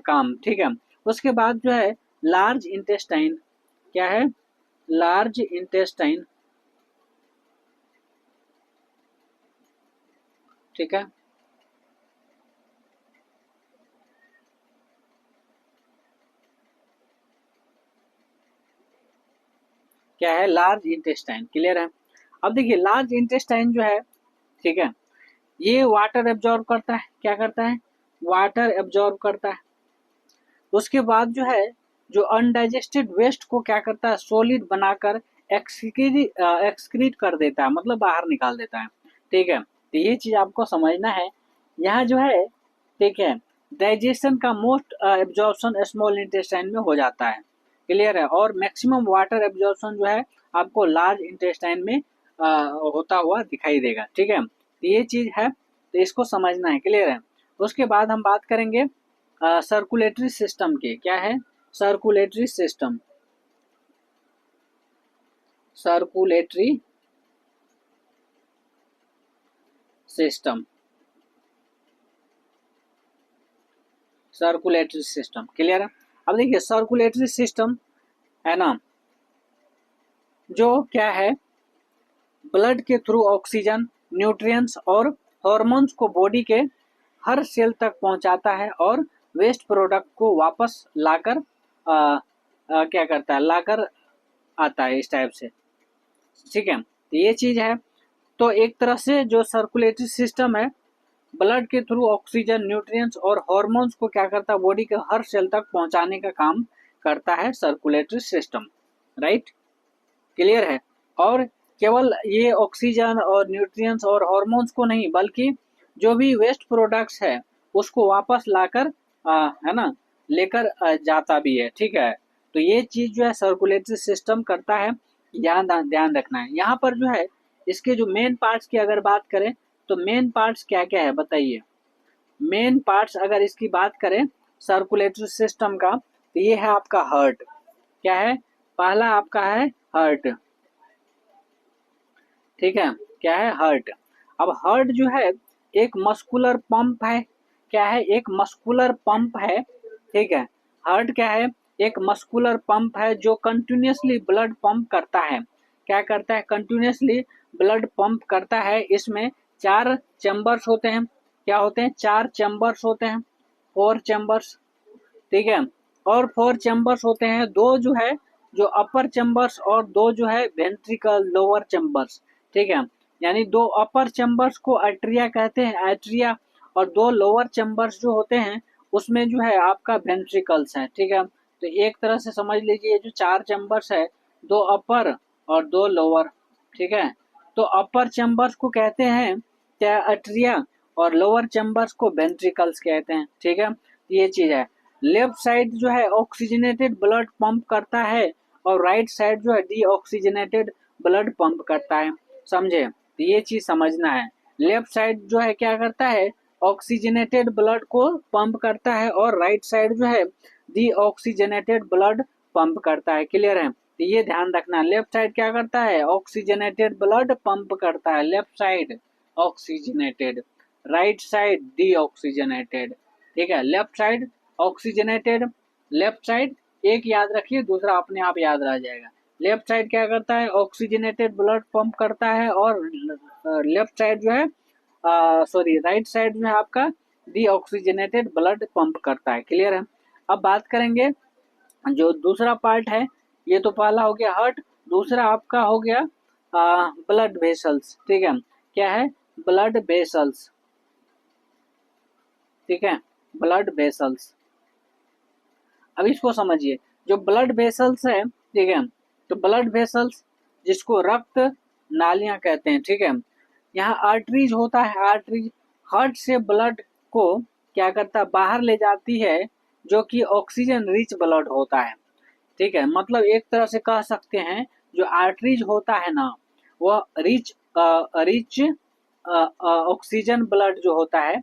काम, ठीक है। उसके बाद जो है लार्ज इंटेस्टाइन, क्या है, लार्ज इंटेस्टाइन, ठीक है। क्या है, लार्ज इंटेस्टाइन, क्लियर है। अब देखिए लार्ज इंटेस्टाइन जो है, ठीक है, ये वाटर एब्जॉर्ब करता है, क्या करता है, वाटर एब्जॉर्ब करता है। उसके बाद जो है जो अनडाइजेस्टेड वेस्ट को क्या करता है, सॉलिड बनाकर एक्सक्रीट कर देता है, मतलब बाहर निकाल देता है, ठीक है। तो ये चीज आपको समझना है। यहाँ जो है, ठीक है, डाइजेशन का मोस्ट एब्जॉर्प्शन स्मॉल इंटेस्टाइन में हो जाता है, क्लियर है। और मैक्सिमम वाटर एब्जॉर्प्शन जो है आपको लार्ज इंटेस्टाइन में होता हुआ दिखाई देगा, ठीक है। तो ये चीज है, तो इसको समझना है, क्लियर है। उसके बाद हम बात करेंगे सर्कुलेटरी सिस्टम के, क्या है, circulatory system, circulatory system, circulatory system, clear है। अब देखिए सर्कुलेटरी सिस्टम है ना, जो क्या है, ब्लड के थ्रू ऑक्सीजन, न्यूट्रिएंट्स और हार्मोन्स को बॉडी के हर सेल तक पहुंचाता है और वेस्ट प्रोडक्ट को वापस लाकर क्या करता है, लाकर आता है, इस टाइप से, ठीक है। तो ये चीज है। तो एक तरह से जो सर्कुलेटरी सिस्टम है, ब्लड के थ्रू ऑक्सीजन, न्यूट्रिएंट्स और हार्मोन्स को क्या करता है, बॉडी के हर सेल तक पहुंचाने का काम करता है सर्कुलेटरी सिस्टम, राइट, क्लियर है। और केवल ये ऑक्सीजन और न्यूट्रिएंट्स और हार्मोन्स को नहीं, बल्कि जो भी वेस्ट प्रोडक्ट्स है उसको वापस लाकर है ना, लेकर जाता भी है, ठीक है। तो ये चीज जो है सर्कुलेटरी सिस्टम करता है, ध्यान ध्यान रखना है। यहाँ पर जो है इसके जो मेन पार्ट्स की अगर बात करें, तो मेन पार्ट्स क्या क्या है बताइए। मेन पार्ट्स अगर इसकी बात करें सर्कुलेटरी सिस्टम का, तो ये है आपका हार्ट, क्या है, पहला आपका है हार्ट, ठीक है, क्या है, हार्ट। अब हार्ट जो है एक मस्कुलर पंप है, क्या है, एक मस्कुलर पंप है, ठीक है। हार्ट क्या है, एक मस्कुलर पंप है जो कंटिन्यूसली ब्लड पंप करता है, क्या करता है, कंटिन्यूसली ब्लड पंप करता है। इसमें चार चैम्बर्स होते हैं, क्या होते हैं, चार चैम्बर्स होते हैं, फोर चैम्बर्स, ठीक है। और फोर चैम्बर्स होते हैं, दो जो है जो अपर चैम्बर्स और दो जो है वेंट्रिकल लोअर चैम्बर्स, ठीक है। यानी दो अपर चैम्बर्स को आर्टरिया कहते हैं, आर्टरिया, और दो लोअर चैम्बर्स जो होते हैं उसमें जो है आपका वेंट्रिकल्स है, ठीक है। तो एक तरह से समझ लीजिए जो चार चैम्बर्स है, दो अपर और दो लोअर, ठीक है। तो अपर चैम्बर्स को कहते हैं क्या, आर्टरिया, और लोअर चैम्बर्स को वेंट्रिकल्स कहते हैं, ठीक है। ये चीज है। लेफ्ट साइड जो है ऑक्सीजनेटेड ब्लड पंप करता है और राइट साइड जो है डीऑक्सीजनेटेड ब्लड पंप करता है, समझे। तो ये चीज समझना है। लेफ्ट साइड जो है क्या करता है, ऑक्सीजनेटेड ब्लड को पंप करता है और राइट साइड जो है डीऑक्सीजनेटेड ब्लड पंप करता है, क्लियर है। तो ये ध्यान रखना, लेफ्ट साइड क्या करता है, ऑक्सीजनेटेड ब्लड पंप करता है, left side oxygenated, right side deoxygenated, ठीक है। Left side oxygenated, left side एक याद रखिए, दूसरा अपने आप याद रह जाएगा। लेफ्ट साइड क्या करता है, ऑक्सीजनेटेड ब्लड पंप करता है, और लेफ्ट साइड जो है सॉरी राइट साइड जो है आपका डीऑक्सीजनेटेड ब्लड पंप करता है, क्लियर है। अब बात करेंगे जो दूसरा पार्ट है, ये तो पहला हो गया हार्ट, दूसरा आपका हो गया ब्लड वेसल्स, ठीक है, क्या है, ब्लड वेसल्स, ठीक है, ब्लड वेसल्स। अब इसको समझिए, जो ब्लड वेसल्स है, ठीक है, तो ब्लड वेसल्स जिसको रक्त नालियां कहते हैं, ठीक है। यहाँ आर्टरीज होता है, आर्टरीज हार्ट से ब्लड को क्या करता है, बाहर ले जाती है, जो कि ऑक्सीजन रिच ब्लड होता है, ठीक है। मतलब एक तरह से कह सकते हैं जो आर्टरीज होता है ना, वह रिच रिच ऑक्सीजन ब्लड जो होता है,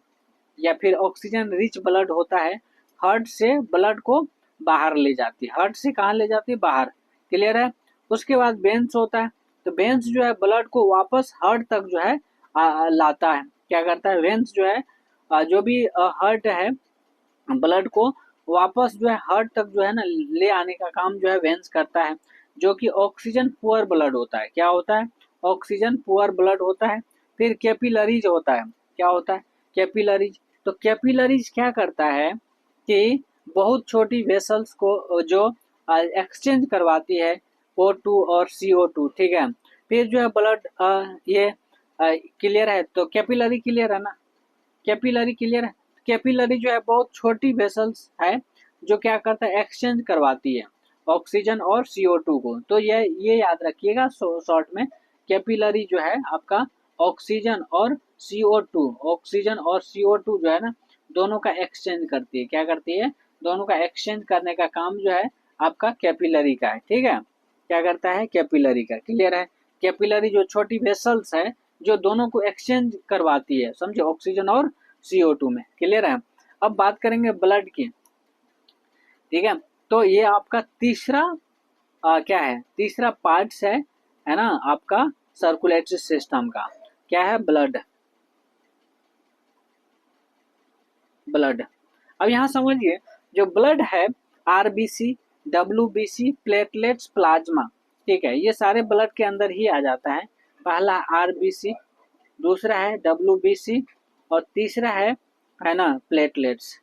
या फिर ऑक्सीजन रिच ब्लड होता है, हार्ट से ब्लड को बाहर ले जाती है, हार्ट से कहाँ ले जाती है, बाहर, क्लियर है। उसके बाद वेन्स होता है, तो वेन्स जो है ब्लड को वापस हार्ट तक जो है लाता है, क्या करता है, वेन्स जो है जो भी हार्ट है ब्लड को वापस जो है हार्ट तक जो है ना ले आने का काम जो है वेंस करता है, जो कि ऑक्सीजन पुअर ब्लड होता है। क्या होता है? ऑक्सीजन पुअर ब्लड होता है। फिर कैपिलरीज होता है। क्या होता है? कैपिलरीज। तो कैपिलरीज क्या करता है कि बहुत छोटी वेसल्स को जो एक्सचेंज करवाती है O2 और CO2, ठीक है। फिर जो है ब्लड ये क्लियर है, तो कैपिलरी क्लियर है ना? कैपिलरी क्लियर है। कैपिलरी जो है बहुत छोटी वेसल्स है जो क्या करता है, एक्सचेंज करवाती है ऑक्सीजन और CO2 को। तो ये याद रखिएगा शॉर्ट में, कैपिलरी जो है आपका ऑक्सीजन और CO2, ऑक्सीजन और CO2 जो है ना दोनों का एक्सचेंज करती है। क्या करती है? दोनों का एक्सचेंज करने का काम जो है आपका कैपिलरी का है, ठीक है। क्या करता है? कैपिलरी का। क्लियर है? कैपिलरी जो छोटी वेसल्स है जो दोनों को एक्सचेंज करवाती है, समझे, ऑक्सीजन और CO2 में। क्लियर है? अब बात करेंगे ब्लड की, ठीक है। तो ये आपका तीसरा क्या है, तीसरा पार्ट्स है ना आपका सर्कुलेटरी सिस्टम का। क्या है? ब्लड। ब्लड। अब यहाँ समझिए, जो ब्लड है RBC, WBC, प्लेटलेट्स, प्लाज्मा, ठीक है, ये सारे ब्लड के अंदर ही आ जाता है। पहला RBC, दूसरा है WBC और तीसरा है ना प्लेटलेट्स,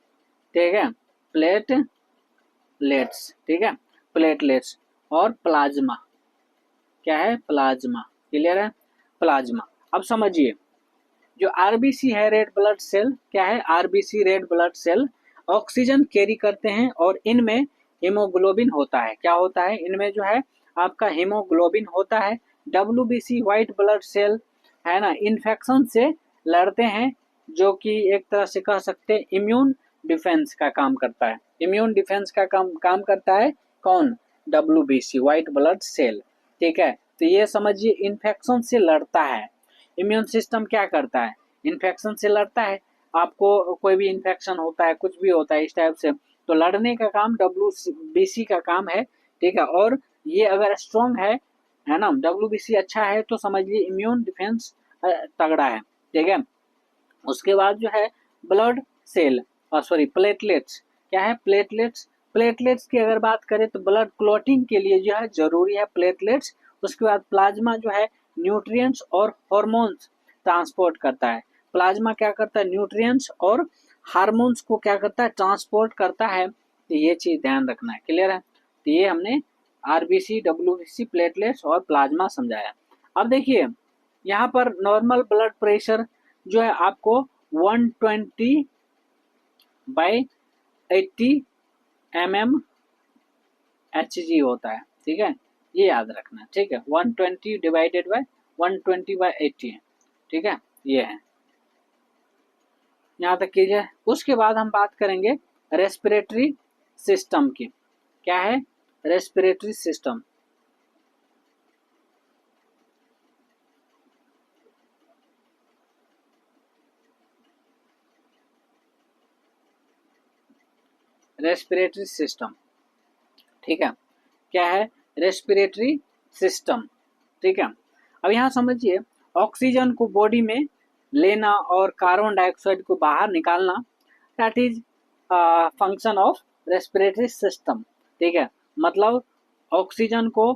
ठीक है। प्लेटलेट्स, ठीक है, प्लेटलेट्स और प्लाज्मा। क्या है? प्लाज्मा। क्लियर है? प्लाज्मा। अब समझिए, जो आरबीसी है रेड ब्लड सेल, क्या है? RBC red blood cell oxygen carry करते हैं और इनमें हीमोग्लोबिन होता है। क्या होता है? इनमें जो है आपका हीमोग्लोबिन होता है। डब्ल्यूबीसी व्हाइट ब्लड सेल है ना इन्फेक्शन से लड़ते हैं, जो कि एक तरह से कह सकते हैं इम्यून डिफेंस का काम करता है। इम्यून डिफेंस का काम करता है कौन? डब्ल्यूबीसी व्हाइट ब्लड सेल, ठीक है। तो ये समझिए इन्फेक्शन से लड़ता है। इम्यून सिस्टम क्या करता है? इन्फेक्शन से लड़ता है। आपको कोई भी इन्फेक्शन होता है, कुछ भी होता है इस टाइप से, तो लड़ने का काम WBC का काम है, ठीक है। और ये अगर स्ट्रॉन्ग है ना, WBC अच्छा है, तो समझिए इम्यून डिफेंस तगड़ा है, ठीक है। उसके बाद जो है ब्लड सेल, सॉरी प्लेटलेट्स। क्या है? प्लेटलेट्स। प्लेटलेट्स की अगर बात करें तो ब्लड क्लॉटिंग के लिए जो है जरूरी है प्लेटलेट्स। उसके बाद प्लाज्मा जो है न्यूट्रिएंट्स और हार्मोन्स ट्रांसपोर्ट करता है। प्लाज्मा क्या करता है? न्यूट्रिएंट्स और हार्मोन्स को क्या करता है? ट्रांसपोर्ट करता है। तो ये चीज ध्यान रखना है। क्लियर है? तो ये हमने आरबीसी, डब्ल्यूबीसी, प्लेटलेट्स और प्लाज्मा समझाया। अब देखिए, यहाँ पर नॉर्मल ब्लड प्रेशर जो है आपको 120/80 mmHg होता है, ठीक है। ये याद रखना, ठीक है। 120/120/80 है, ठीक है। ये है, यहाँ तक कीजिए। उसके बाद हम बात करेंगे रेस्पिरेटरी सिस्टम की। क्या है? Respiratory system. रेस्पिरेटरी सिस्टम, ठीक है। क्या है? रेस्पिरेटरी सिस्टम, ठीक है। अब यहाँ समझिए, ऑक्सीजन को बॉडी में लेना और कार्बन डाइऑक्साइड को बाहर निकालना, that is function of respiratory system, ठीक है। मतलब ऑक्सीजन को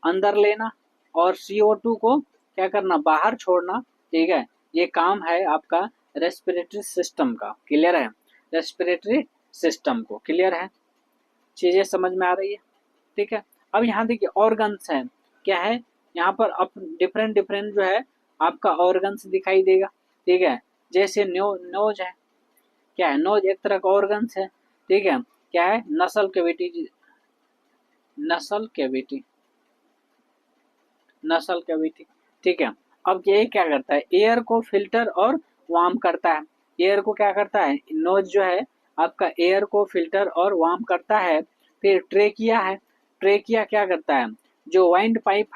अंदर लेना और CO2 को क्या करना? बाहर छोड़ना, ठीक है। ये काम है आपका रेस्पिरेटरी सिस्टम का। क्लियर है? रेस्पिरेटरी सिस्टम को क्लियर है? चीजें समझ में आ रही है, ठीक है। अब यहाँ देखिए ऑर्गन्स है। क्या है? यहाँ पर अप डिफरेंट डिफरेंट जो है आपका ऑर्गन्स दिखाई देगा, ठीक है। जैसे नोज है। क्या है? नोज एक तरह का ऑर्गन्स है, ठीक है। क्या है? नसल कैविटी, नसल कैविटी, नसल कैविटी, ठीक है। अब ये क्या करता है? एयर को फिल्टर और वार्म करता है। एयर को क्या करता है? नोज जो है आपका एयर को फिल्टर और वार्म करता है। फिर ट्रेकिया है। ट्रेकिया क्या करता है? जो वाइंड पाइप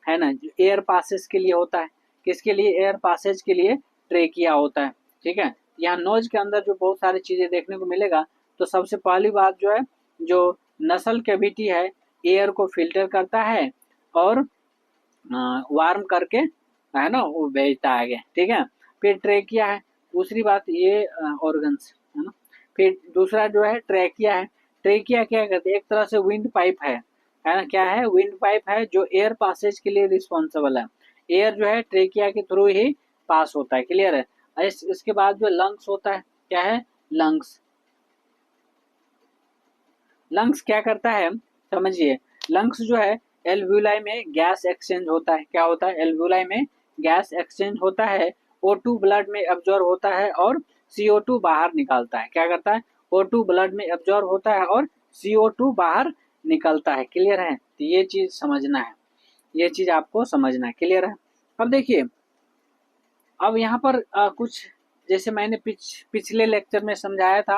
है ना, जो एयर पासेज के लिए होता है। किसके लिए? एयर पासेज के लिए ट्रेकिया होता है, ठीक है। यहाँ नोज के अंदर जो बहुत सारी चीजें देखने को मिलेगा, तो सबसे पहली बात जो है, जो नसल कैविटी है एयर को फिल्टर करता है और वार्म करके है ना वो भेजता है आगे, ठीक है। फिर ट्रेकिया है। दूसरी बात ये ऑर्गन्स है ना। फिर दूसरा जो है ट्रैकिया है। ट्रैकिया क्या करते हैं, एक तरह से विंड पाइप है ना, क्या है, विंड पाइप है जो एयर पासेज के लिए रिस्पॉन्सिबल है। एयर जो है ट्रैकिया के थ्रू ही पास होता है, क्लियर है। इसके बाद जो लंग्स होता है, क्या है, लंग्स। लंग्स क्या करता है, समझिए, लंग्स जो है एल्वुलाई में गैस एक्सचेंज होता है। क्या होता है, एल्वुलाई में गैस एक्सचेंज होता है। O2 ब्लड में एब्जॉर्ब होता है और CO2 बाहर निकालता है। क्या करता है, O2 ब्लड में एब्जॉर्ब होता है और CO2 बाहर निकलता है, क्लियर है। तो ये चीज समझना है, ये चीज आपको समझना है, क्लियर है। अब देखिए, अब यहाँ पर कुछ, जैसे मैंने पिछले लेक्चर में समझाया था,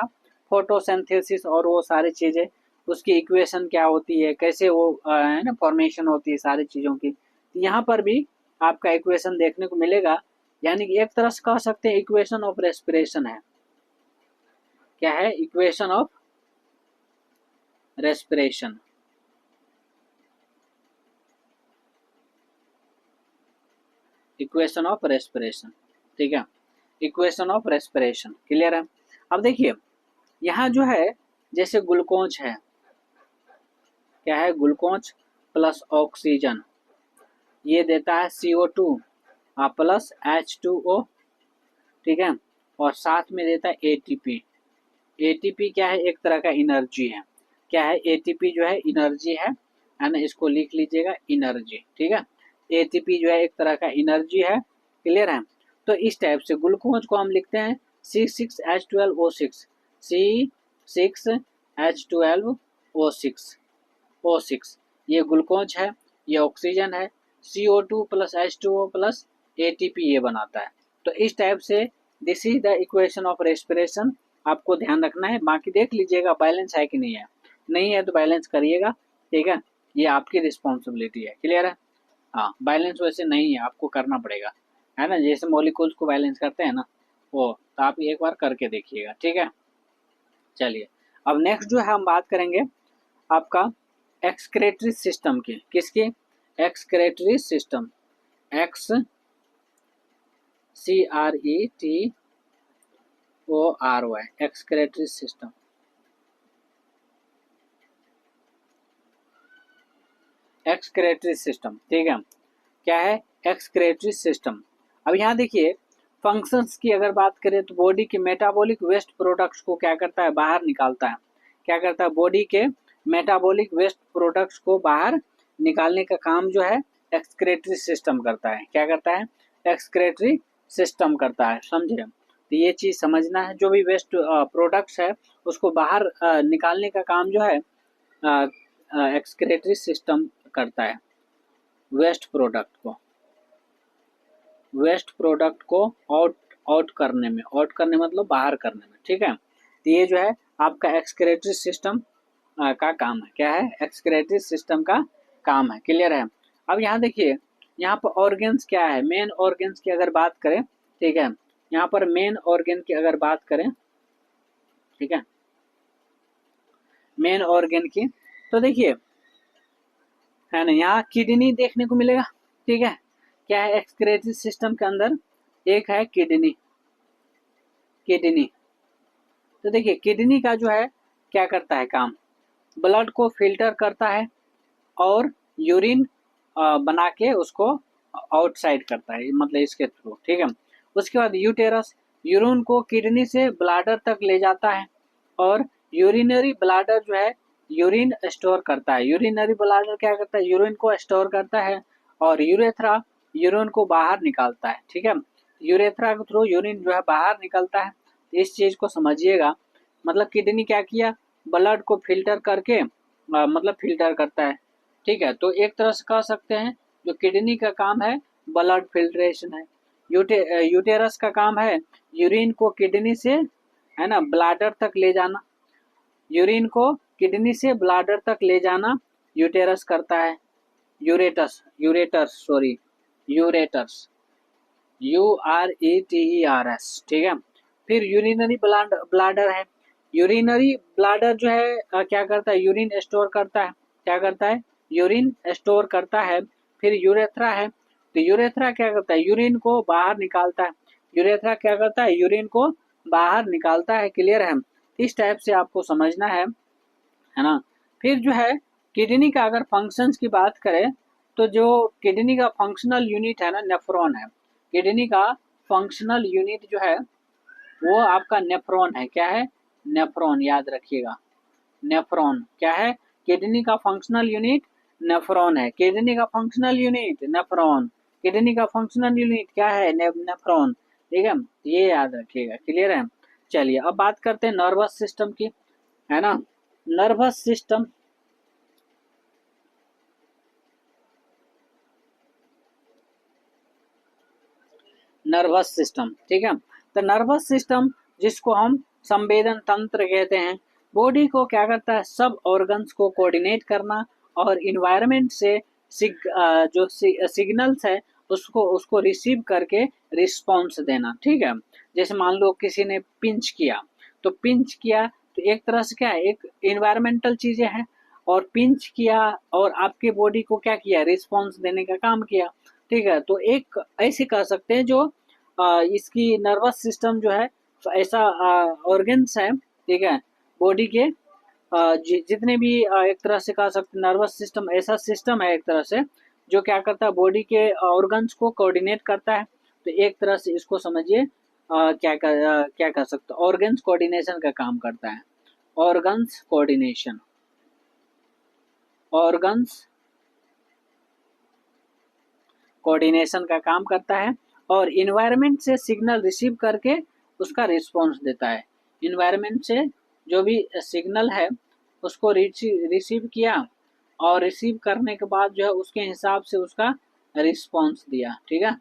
फोटोसिंथेसिस और वो सारी चीजें, उसकी इक्वेशन क्या होती है, कैसे वो है ना फॉर्मेशन होती है सारी चीजों की। तो यहाँ पर भी आपका इक्वेशन देखने को मिलेगा, यानी कि एक तरह से कह सकते हैं इक्वेशन ऑफ रेस्पिरेशन है। क्या है, equation of respiration. Equation of respiration, ठीक है, इक्वेशन ऑफ रेस्पिरेशन, क्लियर है। अब देखिए, यहाँ जो है जैसे ग्लूकोज है, क्या है, ग्लूकोज प्लस ऑक्सीजन, ये देता है CO2 प्लस H2O, ठीक है, और साथ में देता है ATP। ATP क्या है, एक तरह का एनर्जी है। क्या है, ATP जो है एनर्जी है ना, इसको लिख लीजिएगा, एनर्जी, ठीक है। ATP जो है एक तरह का एनर्जी है, क्लियर है। तो इस टाइप से ग्लूकोज को हम लिखते हैं C6H12O6, C6H12O6, ये ग्लूकोज है, ये ऑक्सीजन है, CO2 plus H2O plus ATP ये बनाता है। तो इस टाइप से this is the equation of respiration, आपको ध्यान रखना है। बाकी देख लीजिएगा बैलेंस है कि नहीं है, नहीं है तो बैलेंस करिएगा, ठीक है, ये आपकी रिस्पॉन्सिबिलिटी है, क्लियर है। हाँ, बैलेंस वैसे नहीं है, आपको करना पड़ेगा, है ना, जैसे मॉलिक्यूल्स को बैलेंस करते हैं ना, वो तो आप एक बार करके देखिएगा, ठीक है। चलिए, अब नेक्स्ट जो है हम बात करेंगे आपका एक्सक्रेटरी सिस्टम की, किसकी, excretory system, XCRETORY, excretory system. Excretory system, ठीक है, क्या है, एक्सक्रेटरी सिस्टम। अब यहाँ देखिए, फंक्शंस की अगर बात करें तो बॉडी के मेटाबॉलिक वेस्ट प्रोडक्ट्स को क्या करता है, बाहर निकालता है। क्या करता है, बॉडी के मेटाबॉलिक वेस्ट प्रोडक्ट्स को बाहर निकालने का काम जो है एक्सक्रेटरी सिस्टम करता है। क्या करता है, एक्सक्रेटरी सिस्टम करता है, समझे। तो ये चीज समझना है, जो भी वेस्ट प्रोडक्ट्स है उसको बाहर निकालने का काम जो है एक्सक्रेटरी सिस्टम करता है। वेस्ट प्रोडक्ट को आउट करने में, आउट करने मतलब बाहर करने में, ठीक है। तो ये जो है आपका एक्सक्रेटरी सिस्टम का काम है। क्या है, एक्सक्रेटरी सिस्टम का काम है, क्लियर है। अब यहाँ देखिए, यहाँ पर ऑर्गन्स क्या है, मेन ऑर्गन्स की अगर बात करें, ठीक है, यहाँ पर मेन ऑर्गन की अगर बात करें, ठीक है, मेन ऑर्गन की, तो देखिए, है ना, यहाँ किडनी देखने को मिलेगा, ठीक है। क्या है, एक्सक्रेटरी सिस्टम के अंदर एक है किडनी, किडनी। तो देखिए, किडनी का जो है क्या करता है काम, ब्लड को फिल्टर करता है और यूरिन बना के उसको आउटसाइड करता है, मतलब इसके थ्रू, ठीक है। उसके बाद यूटेरस, यूरिन को किडनी से ब्लाडर तक ले जाता है और यूरिनरी ब्लाडर जो है यूरिन स्टोर करता है। यूरिनरी ब्लाडर क्या करता है, यूरिन को स्टोर करता है और यूरेथ्रा यूरिन को बाहर निकालता है, ठीक है। यूरेथ्रा के थ्रू यूरिन जो है बाहर निकलता है। इस चीज को समझिएगा, मतलब किडनी क्या किया, ब्लड को फिल्टर करके मतलब फिल्टर करता है, ठीक है। तो एक तरह से कह सकते हैं जो किडनी का काम है ब्लड फिल्ट्रेशन है। यूटेरस का काम है यूरिन को किडनी से, है ना, ब्लाडर तक ले जाना। यूरिन को किडनी से ब्लाडर तक ले जाना यूटेरस करता है। यूरेटस, यूरेटर्स सॉरी, यूरेटर्स, URETERS, ठीक है। फिर यूरिनरी ब्लाडर है। यूरिनरी ब्लाडर जो है क्या करता है, यूरिन स्टोर करता है। क्या करता है, यूरिन स्टोर करता है। फिर यूरेथ्रा है, तो यूरेथ्रा क्या करता है, यूरिन को बाहर निकालता है। यूरेथ्रा क्या करता है, यूरिन को बाहर निकालता है। क्लियर है, इस टाइप से आपको समझना है ना। फिर जो है किडनी का अगर फंक्शंस की बात करें तो जो किडनी का फंक्शनल यूनिट है ना, नेफ्रॉन है। किडनी का फंक्शनल यूनिट जो है वो आपका नेफ्रॉन है। क्या है, नेफ्रॉन, याद रखिएगा। नेफ्रॉन क्या है, किडनी का फंक्शनल यूनिट नेफ्रॉन है। किडनी का फंक्शनल यूनिट नेफ्रॉन, किडनी का फंक्शनल यूनिट क्या है, नेफ्रॉन। ठीक है, ये याद रखिएगा। क्लियर है। चलिए अब बात करते हैं नर्वस सिस्टम की, है ना। नर्वस सिस्टम, नर्वस सिस्टम, ठीक है। तो नर्वस सिस्टम जिसको हम संवेदन तंत्र कहते हैं, बॉडी को क्या करता है, सब ऑर्गन्स को कोऑर्डिनेट करना और इन्वायरमेंट से जो सिग्नल्स है उसको उसको रिसीव करके रिस्पॉन्स देना। ठीक है, जैसे मान लो किसी ने पिंच किया, तो पिंच किया तो एक तरह से क्या है, एक इन्वायरमेंटल चीजें हैं, और पिंच किया और आपके बॉडी को क्या किया, रिस्पॉन्स देने का काम किया। ठीक है, तो एक ऐसे कह सकते हैं जो इसकी नर्वस सिस्टम जो है ऐसा ऑर्गन्स है। ठीक है, बॉडी के जितने भी एक तरह से कह सकते नर्वस सिस्टम ऐसा सिस्टम है एक तरह से जो क्या करता है, बॉडी के ऑर्गन्स को कोऑर्डिनेट करता है। तो एक तरह से इसको समझिए क्या कह सकते, ऑर्गन्स कोऑर्डिनेशन का काम करता है। ऑर्गन्स कोऑर्डिनेशन, ऑर्गन्स कोऑर्डिनेशन का काम करता है और इन्वायरमेंट से सिग्नल रिसीव करके उसका रिस्पॉन्स देता है। इन्वायरमेंट से जो भी सिग्नल है उसको रिसीव किया और रिसीव करने के बाद जो है उसके हिसाब से उसका रिस्पॉन्स दिया। ठीक है,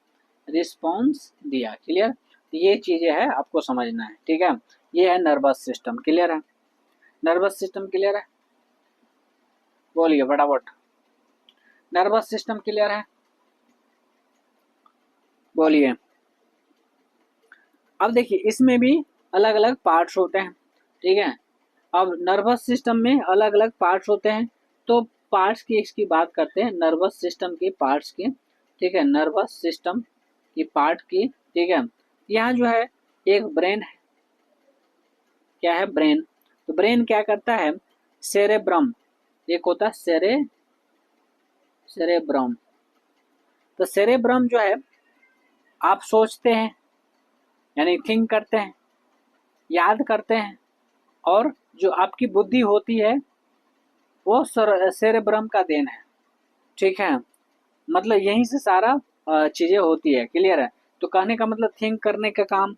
रिस्पॉन्स दिया। क्लियर, तो ये चीजें है आपको समझना है। ठीक है, ये है नर्वस सिस्टम। क्लियर है, नर्वस सिस्टम क्लियर है, बोलिए फटाफट। नर्वस सिस्टम क्लियर है, बोलिए। अब देखिए इसमें भी अलग अलग पार्ट्स होते हैं। ठीक है, अब नर्वस सिस्टम में अलग अलग पार्ट्स होते हैं, तो पार्ट्स की इसकी बात करते हैं, नर्वस सिस्टम के पार्ट्स की। ठीक है, नर्वस सिस्टम की पार्ट की। ठीक है, यहाँ जो है एक ब्रेन है। क्या है, ब्रेन। तो ब्रेन क्या करता है, सेरेब्रम, एक होता है सेरेब्रम। तो सेरेब्रम जो है आप सोचते हैं, यानी थिंक करते हैं, याद करते हैं, और जो आपकी बुद्धि होती है वो सेरेब्रम का देन है। ठीक है, मतलब यहीं से सारा चीजें होती है। क्लियर है, तो कहने का मतलब थिंक करने का काम,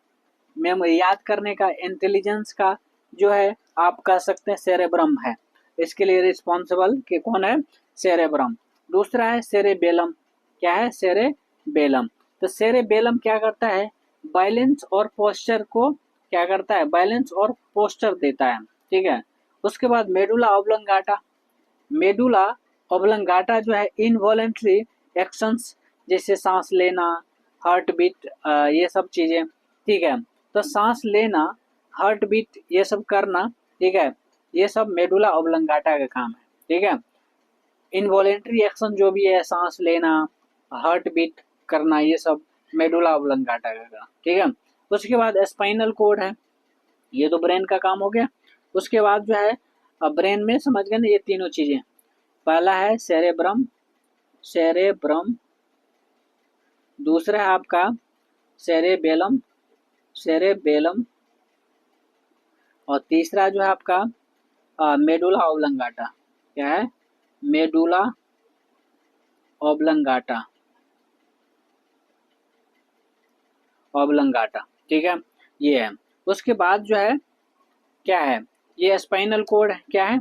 मेमोरी याद करने का, इंटेलिजेंस का जो है आप कह सकते हैं सेरेब्रम है। इसके लिए रिस्पॉन्सिबल के कौन है, सेरेब्रम। दूसरा है सेरेबेलम। क्या है, सेरेबेलम। तो सेरेबेलम क्या करता है, बैलेंस और पोस्चर को क्या करता है, बैलेंस और पोस्चर देता है। ठीक है, उसके बाद मेडुला ऑब्लंगाटा। मेडुला ऑब्लंगाटा जो है इनवॉलेंट्री एक्शंस, जैसे सांस लेना, हार्ट बीट, ये सब चीजें। ठीक है, तो सांस लेना, हार्ट बीट, ये सब करना। ठीक है, ये सब मेडुला ऑब्लंगाटा का काम है। ठीक है, इनवॉलेंट्री एक्शन जो भी है, सांस लेना, हार्ट बीट करना, ये सब मेडुला ऑब्लंगाटा का काम। ठीक है, उसके बाद स्पाइनल कोड है, ये तो ब्रेन का काम हो गया। उसके बाद जो है अब ब्रेन में समझ गए ना ये तीनों चीजें। पहला है सेरेब्रम, सेरेब्रम। दूसरा है आपका सेरेबेलम, सेरेबेलम। और तीसरा जो है आपका मेडुला ऑब्लंगाटा। क्या है, मेडुला ऑब्लंगाटा, ऑब्लंगाटा। ठीक है, ये है। उसके बाद जो है क्या है, ये स्पाइनल कोड है। क्या है,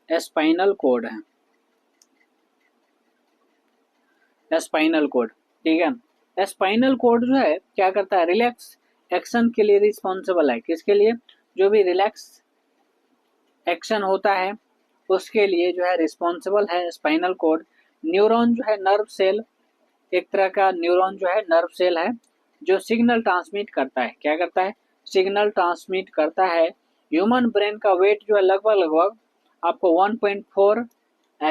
स्पाइनल कोड है, स्पाइनल कोड। ठीक है, स्पाइनल कोड जो है क्या करता है, रिलैक्स एक्शन के लिए रिस्पॉन्सिबल है। किसके लिए, जो भी रिलैक्स एक्शन होता है उसके लिए जो है रिस्पॉन्सिबल है स्पाइनल कोड। न्यूरॉन जो है नर्व सेल, एक तरह का न्यूरॉन जो है नर्व सेल है जो सिग्नल ट्रांसमिट करता है। क्या करता है, सिग्नल ट्रांसमिट करता है। ह्यूमन ब्रेन का वेट जो है लगभग लगभग आपको 1.4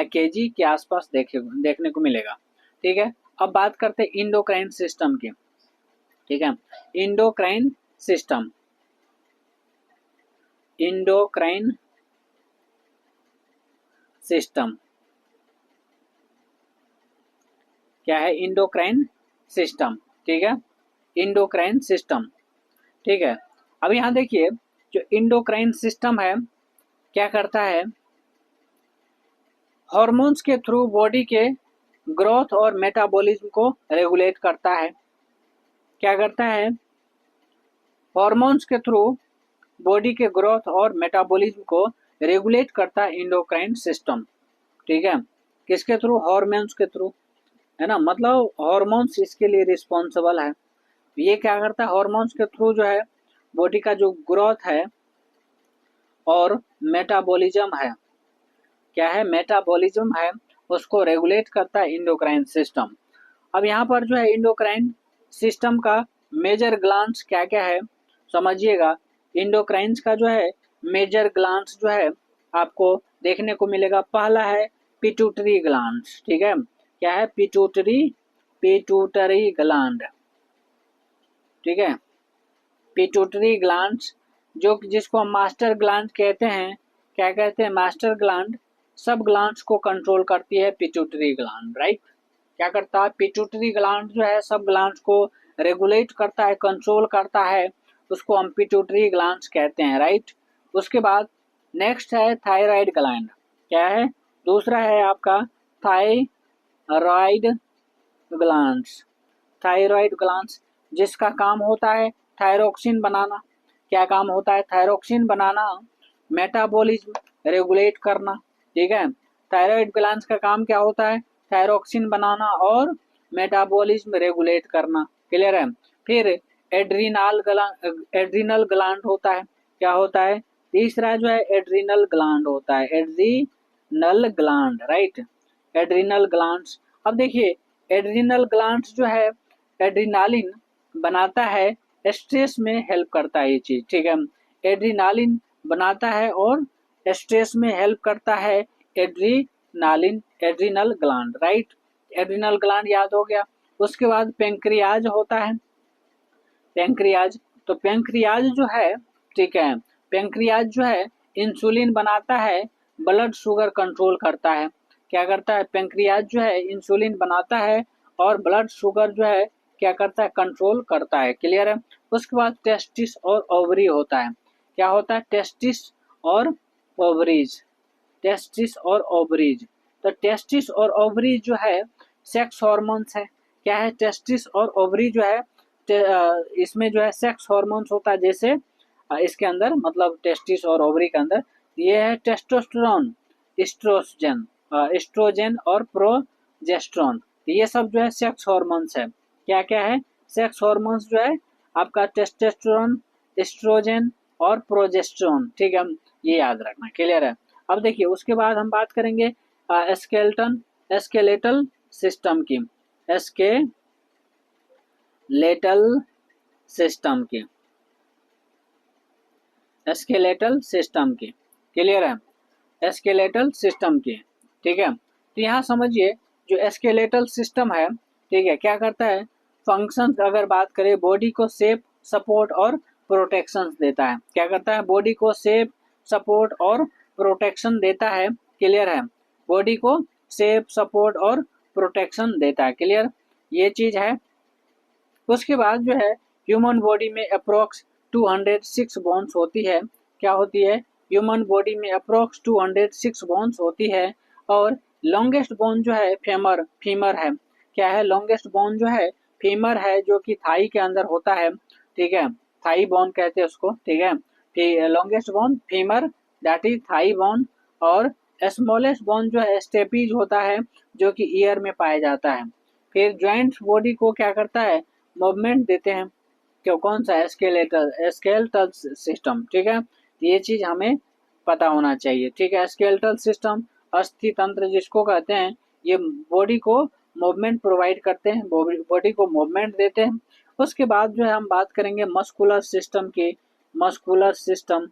kg के आसपास देखने को मिलेगा। ठीक है, अब बात करते हैं इंडोक्राइन सिस्टम की। ठीक है। इंडोक्राइन सिस्टम, इंडोक्राइन सिस्टम क्या है? इंडोक्राइन सिस्टम, ठीक है, इंडोक्राइन सिस्टम, ठीक है। अब यहाँ देखिए, जो इंडोक्राइन सिस्टम है क्या करता है, हार्मोन्स के थ्रू बॉडी के ग्रोथ और मेटाबॉलिज्म को रेगुलेट करता है। क्या करता है? हार्मोन्स के थ्रू बॉडी के ग्रोथ और मेटाबॉलिज्म को रेगुलेट करता है इंडोक्राइन सिस्टम, ठीक है। किसके थ्रू? हार्मोन्स के थ्रू, है ना, मतलब हार्मोन्स इसके लिए रिस्पॉन्सिबल है। ये क्या करता है? हार्मोन्स के थ्रू जो है बॉडी का जो ग्रोथ है और मेटाबॉलिज्म है, क्या है? मेटाबॉलिज्म है, उसको रेगुलेट करता है इंडोक्राइन सिस्टम। अब यहाँ पर जो है इंडोक्राइन सिस्टम का मेजर ग्लैंड्स क्या क्या है समझिएगा। इंडोक्राइंस का जो है मेजर ग्लैंड्स जो है आपको देखने को मिलेगा। पहला है पिट्यूटरी ग्लैंड्स, ठीक है। क्या है? पिट्यूटरी, पिट्यूटरी ग्लैंड, ठीक है। पिट्यूटरी ग्लैंड्स, जो जिसको हम मास्टर ग्लैंड कहते हैं। क्या कहते हैं? Master gland. सब ग्लैंड्स को कंट्रोल करती है पिट्यूटरी ग्लैंड, राइट। क्या करता है? पिट्यूटरी ग्लैंड जो है सब ग्लैंड्स को रेगुलेट करता है, कंट्रोल करता है, उसको हम पिट्यूटरी ग्लैंड्स कहते हैं, राइट। उसके बाद नेक्स्ट है थायराइड ग्लैंड। क्या है? दूसरा है आपका थायराइड ग्लैंड्स, थायराइड ग्लैंड्स, जिसका काम होता है थायरोक्सिन बनाना। क्या काम होता है? थायरोक्सिन बनाना, मेटाबॉलिज्म रेगुलेट करना, ठीक है। थायराइड ग्लैंड्स का काम क्या होता है? थायरोक्सिन बनाना और मेटाबॉलिज्म रेगुलेट करना, क्लियर है। फिर एड्रीनल ग्लैंड होता है। क्या होता है? तीसरा जो है एड्रीनल ग्लैंड होता है, adrenal gland, right, adrenal glands. अब देखिए, एड्रीनल ग्लैंड्स जो है एड्रीनालिन बनाता है, स्ट्रेस में हेल्प करता है ये चीज, ठीक है। एड्रीनालिन बनाता है और स्ट्रेस में हेल्प करता है adrenaline, adrenal gland, right. Adrenal gland याद हो गया। उसके बाद पेंक्रियाज होता है, पेंक्रियाज। तो पेंक्रियाज जो है, ठीक है, पेंक्रियाज जो है इंसुलिन बनाता है, ब्लड शुगर कंट्रोल करता है। क्या करता है? पेंक्रियाज जो है इंसुलिन बनाता है और ब्लड शुगर जो है क्या करता है? कंट्रोल करता है, क्लियर है। उसके बाद टेस्टिस और ओवरी होता है। क्या होता है? टेस्टिस और ओवरीज, टेस्टिस और ओवरीज। तो टेस्टिस और ओवरी जो है सेक्स हॉर्मोन्स है। क्या है? टेस्टिस और ओवरी जो है इसमें जो है सेक्स हॉर्मोन्स होता है। जैसे इसके अंदर मतलब टेस्टिस और ओवरी के अंदर ये है टेस्टोस्टेरोन, एस्ट्रोजन, एस्ट्रोजन और प्रोजेस्टेरोन, ये सब जो है सेक्स हॉर्मोन्स है। क्या क्या है? सेक्स हॉर्मोन्स जो है आपका टेस्टोस्टेरोन, एस्ट्रोजन और प्रोजेस्टेरोन, ठीक है, ये याद रखना, क्लियर है। अब देखिए, उसके बाद हम बात करेंगे स्केलेटन, स्केलेटल सिस्टम की, स्केलेटल सिस्टम की, स्केलेटल सिस्टम की, क्लियर है, स्केलेटल सिस्टम की, ठीक है। तो यहाँ समझिए, जो स्केलेटल सिस्टम है, ठीक है, क्या करता है? फंक्शंस अगर बात करें, बॉडी को शेप, सपोर्ट और प्रोटेक्शन देता है। क्या करता है? बॉडी को शेप, सपोर्ट और प्रोटेक्शन देता है, क्लियर है। बॉडी को शेप, सपोर्ट और प्रोटेक्शन देता है, क्लियर, ये चीज है। उसके बाद जो है ह्यूमन बॉडी में अप्रोक्स 206 बोन्स होती है। क्या होती है? ह्यूमन बॉडी में अप्रोक्स 206 बोन्स होती है। और लॉन्गेस्ट बोन जो है फेमर, फीमर है। क्या है? लॉन्गेस्ट बोन जो है फीमर है, जो कि थाई के अंदर होता है, ठीक है, थाई बोन कहते हैं उसको, ठीक है। Longest bone femur, that is thigh bone. और स्मॉलेस्ट बोन जो है स्टेपीज होता है, जो कि ईयर में पाया जाता है। फिर ज्वाइंट्स बॉडी को क्या करता है? मूवमेंट देते हैं। क्यों? कौन सा? स्केलेटल, स्केलेटल सिस्टम, ठीक है, ये चीज हमें पता होना चाहिए, ठीक है। स्केलेटल सिस्टम, अस्थि तंत्र जिसको कहते हैं, ये बॉडी को मूवमेंट प्रोवाइड करते हैं, बॉडी को मूवमेंट देते हैं। उसके बाद जो है हम बात करेंगे मस्कुलर सिस्टम की, मस्कुलर सिस्टम,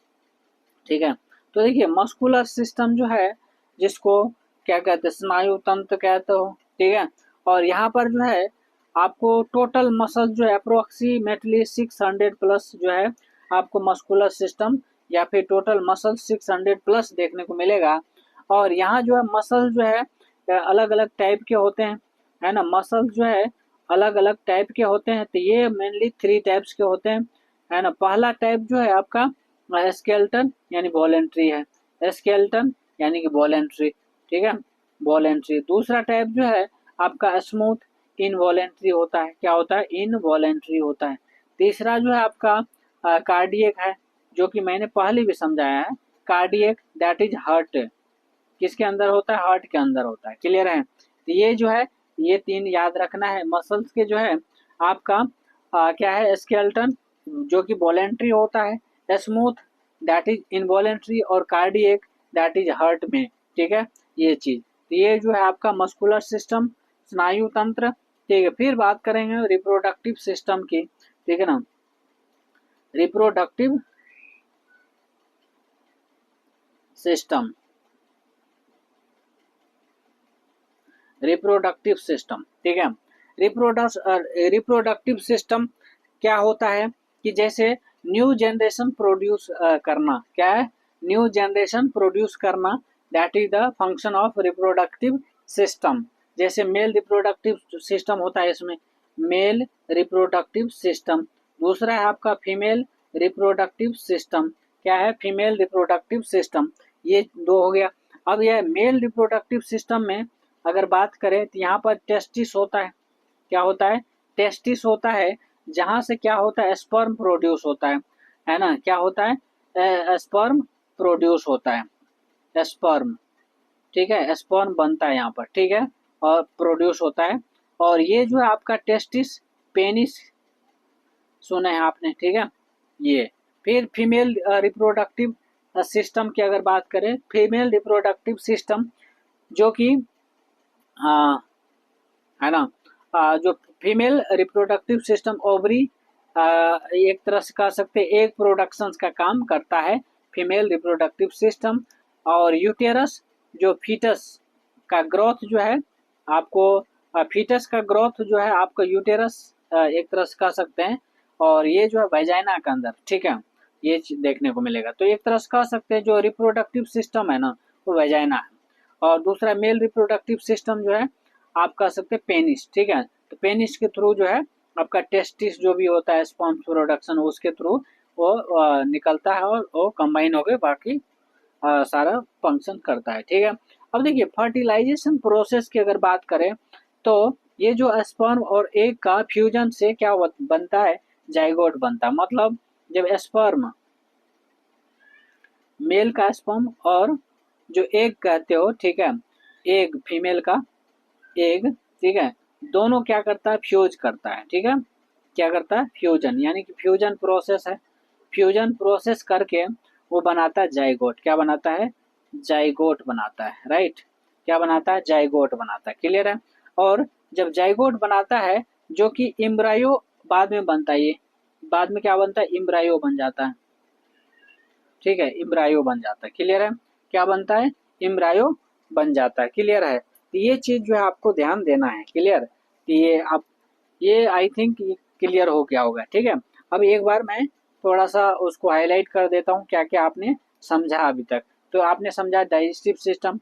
ठीक है। तो देखिए, मस्कुलर सिस्टम जो है जिसको क्या कहते हैं? स्नायु तंत्र कहते हो, ठीक है। और यहाँ पर जो है आपको टोटल मसल जो है अप्रोक्सीमेटली 600 प्लस जो है आपको मस्कुलर सिस्टम या फिर टोटल मसल 600 प्लस देखने को मिलेगा। और यहाँ जो है मसल जो है अलग अलग टाइप के होते हैं, है ना। मसल जो है अलग अलग टाइप के होते हैं, तो ये मेनली 3 टाइप्स के होते हैं, है ना। पहला टाइप जो है आपका स्केलेटन यानी वॉलेंट्री है, स्केलेटन यानी कि वॉलेंट्री, ठीक है, वॉलेंट्री। दूसरा टाइप जो है आपका स्मूथ इनवॉलेंट्री होता है, क्या होता है, इनवॉलेंट्री होता है। तीसरा जो है आपका कार्डियक है, जो कि मैंने पहले भी समझाया है। कार्डियक दैट इज हार्ट, किसके अंदर होता है, हार्ट के अंदर होता है, क्लियर है। तो ये जो है ये 3 याद रखना है। मसल्स के जो है आपका क्या है, स्केलेटन जो कि वॉलेंट्री होता है, स्मूथ दैट इज इनवॉलेंट्री, और कार्डियक दैट इज हार्ट में, ठीक है, ये चीज। तो ये जो है आपका मस्कुलर सिस्टम, स्नायु तंत्र, ठीक है। फिर बात करेंगे रिप्रोडक्टिव सिस्टम की, ठीक है ना। रिप्रोडक्टिव सिस्टम, रिप्रोडक्टिव सिस्टम, ठीक है। रिप्रोडक्टिव सिस्टम क्या होता है कि जैसे न्यू जनरेशन प्रोड्यूस करना, क्या है, न्यू जनरेशन प्रोड्यूस करना, that is the function of reproductive system. जैसे मेल रिप्रोडक्टिव सिस्टम होता है, इसमें मेल रिप्रोडक्टिव सिस्टम। दूसरा है आपका फीमेल रिप्रोडक्टिव सिस्टम, क्या है, फीमेल रिप्रोडक्टिव सिस्टम। ये 2 हो गया। अब यह मेल रिप्रोडक्टिव सिस्टम में अगर बात करें तो यहाँ पर टेस्टिस होता है, क्या होता है, टेस्टिस होता है, जहां से क्या होता है, स्पर्म प्रोड्यूस होता है ना। क्या होता है, स्पर्म प्रोड्यूस होता है, स्पर्म, ठीक है, स्पर्म बनता है यहाँ पर, ठीक है, और प्रोड्यूस होता है। और ये जो है आपका टेस्टिस पेनिस सुना है आपने, ठीक है, ये। फिर फीमेल रिप्रोडक्टिव सिस्टम की अगर बात करें, फीमेल रिप्रोडक्टिव सिस्टम जो कि है ना, जो फीमेल रिप्रोडक्टिव सिस्टम ओवरी एक तरह से कह सकते हैं एक प्रोडक्शन का काम करता है, फीमेल रिप्रोडक्टिव सिस्टम। और यूटेरस जो फीटस का ग्रोथ जो है आपको, फीटस का ग्रोथ जो है आपका यूटेरस एक तरह से कह सकते हैं। और ये जो है वेजाइना के अंदर, ठीक है, ये देखने को मिलेगा। तो एक तरह से कह सकते हैं जो रिप्रोडक्टिव सिस्टम है ना, वो वेजाइना है। और दूसरा मेल रिप्रोडक्टिव सिस्टम जो है आप कह सकते हैं पेनिस, ठीक है। तो पेनिस के थ्रू जो है आपका टेस्टिस जो भी होता है स्पर्म प्रोडक्शन, उसके थ्रू वो निकलता है और वो कंबाइन होकर बाकी सारा फंक्शन करता है, ठीक है। अब देखिए फर्टिलाइजेशन प्रोसेस की अगर बात करें तो ये जो स्पर्म और एग का फ्यूजन से क्या बनता है, जाइगोट बनता है। मतलब जब स्पर्म, मेल का स्पर्म और जो एग कहते हो, ठीक है, एग फीमेल का एग, ठीक है, दोनों क्या करता है, फ्यूज करता है, ठीक है। क्या करता है, फ्यूजन, यानी कि फ्यूजन प्रोसेस है। फ्यूजन प्रोसेस करके वो बनाता है जाइगोट, क्या बनाता है, जाइगोट बनाता है, राइट। क्या बनाता है, जाइगोट बनाता है, क्लियर है। और जब जाइगोट बनाता है जो कि इम्ब्रायो बाद में बनता है, ये बाद में क्या बनता है, इम्ब्रायो बन जाता है, ठीक है, इम्ब्रायो बन जाता है, क्लियर है। क्या बनता है, इम्ब्रायो बन जाता है, क्लियर है। तो ये चीज जो है आपको ध्यान देना है, क्लियर। तो ये आप, ये आई थिंक क्लियर हो गया होगा, ठीक है। अब एक बार मैं थोड़ा सा उसको हाईलाइट कर देता हूँ क्या क्या आपने समझा अभी तक। तो आपने समझा डाइजेस्टिव सिस्टम,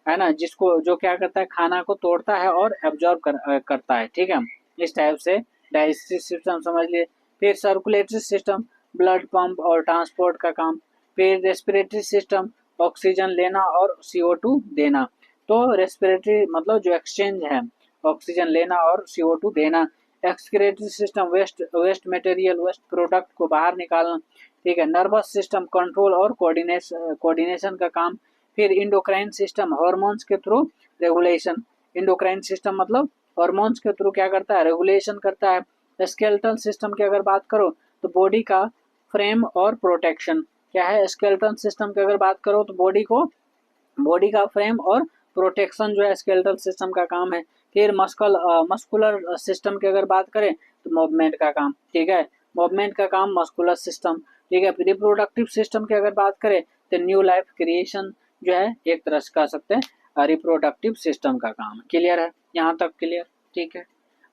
है ना, जिसको जो क्या करता है, खाना को तोड़ता है और एब्जॉर्ब करता है, ठीक है। इस टाइप से डाइजेस्टिव सिस्टम समझ लिए। फिर सर्कुलेटरी सिस्टम, ब्लड पंप और ट्रांसपोर्ट का काम। फिर रेस्पिरेटरी सिस्टम, ऑक्सीजन लेना और CO2 देना। तो रेस्पिरेटरी मतलब जो एक्सचेंज है, ऑक्सीजन लेना और CO2 देना। Excretory system, waste material, waste product को बाहर निकालना, ठीक है। नर्वस सिस्टम, कंट्रोल और कोऑर्डिनेशन का काम। फिर इंडोक्राइन सिस्टम, हार्मोन्स के थ्रू रेगुलेशन। इंडोक्राइन सिस्टम मतलब हार्मोन्स के थ्रू क्या करता है, रेगुलेशन करता है। स्केलेटल सिस्टम की अगर बात करो तो बॉडी का फ्रेम और प्रोटेक्शन, क्या है, स्केलेटल सिस्टम की अगर बात करो तो बॉडी का फ्रेम और प्रोटेक्शन जो है स्केलेटल सिस्टम का काम है। फिर मस्कुलर सिस्टम की अगर बात करें तो मूवमेंट का काम, ठीक है, मूवमेंट का काम मस्कुलर सिस्टम, ठीक है। रिप्रोडक्टिव सिस्टम की अगर बात करें तो न्यू लाइफ क्रिएशन जो है एक तरह से कह सकते हैं रिप्रोडक्टिव सिस्टम का काम, क्लियर है, यहाँ तक क्लियर, ठीक है।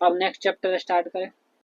अब नेक्स्ट चैप्टर स्टार्ट करें।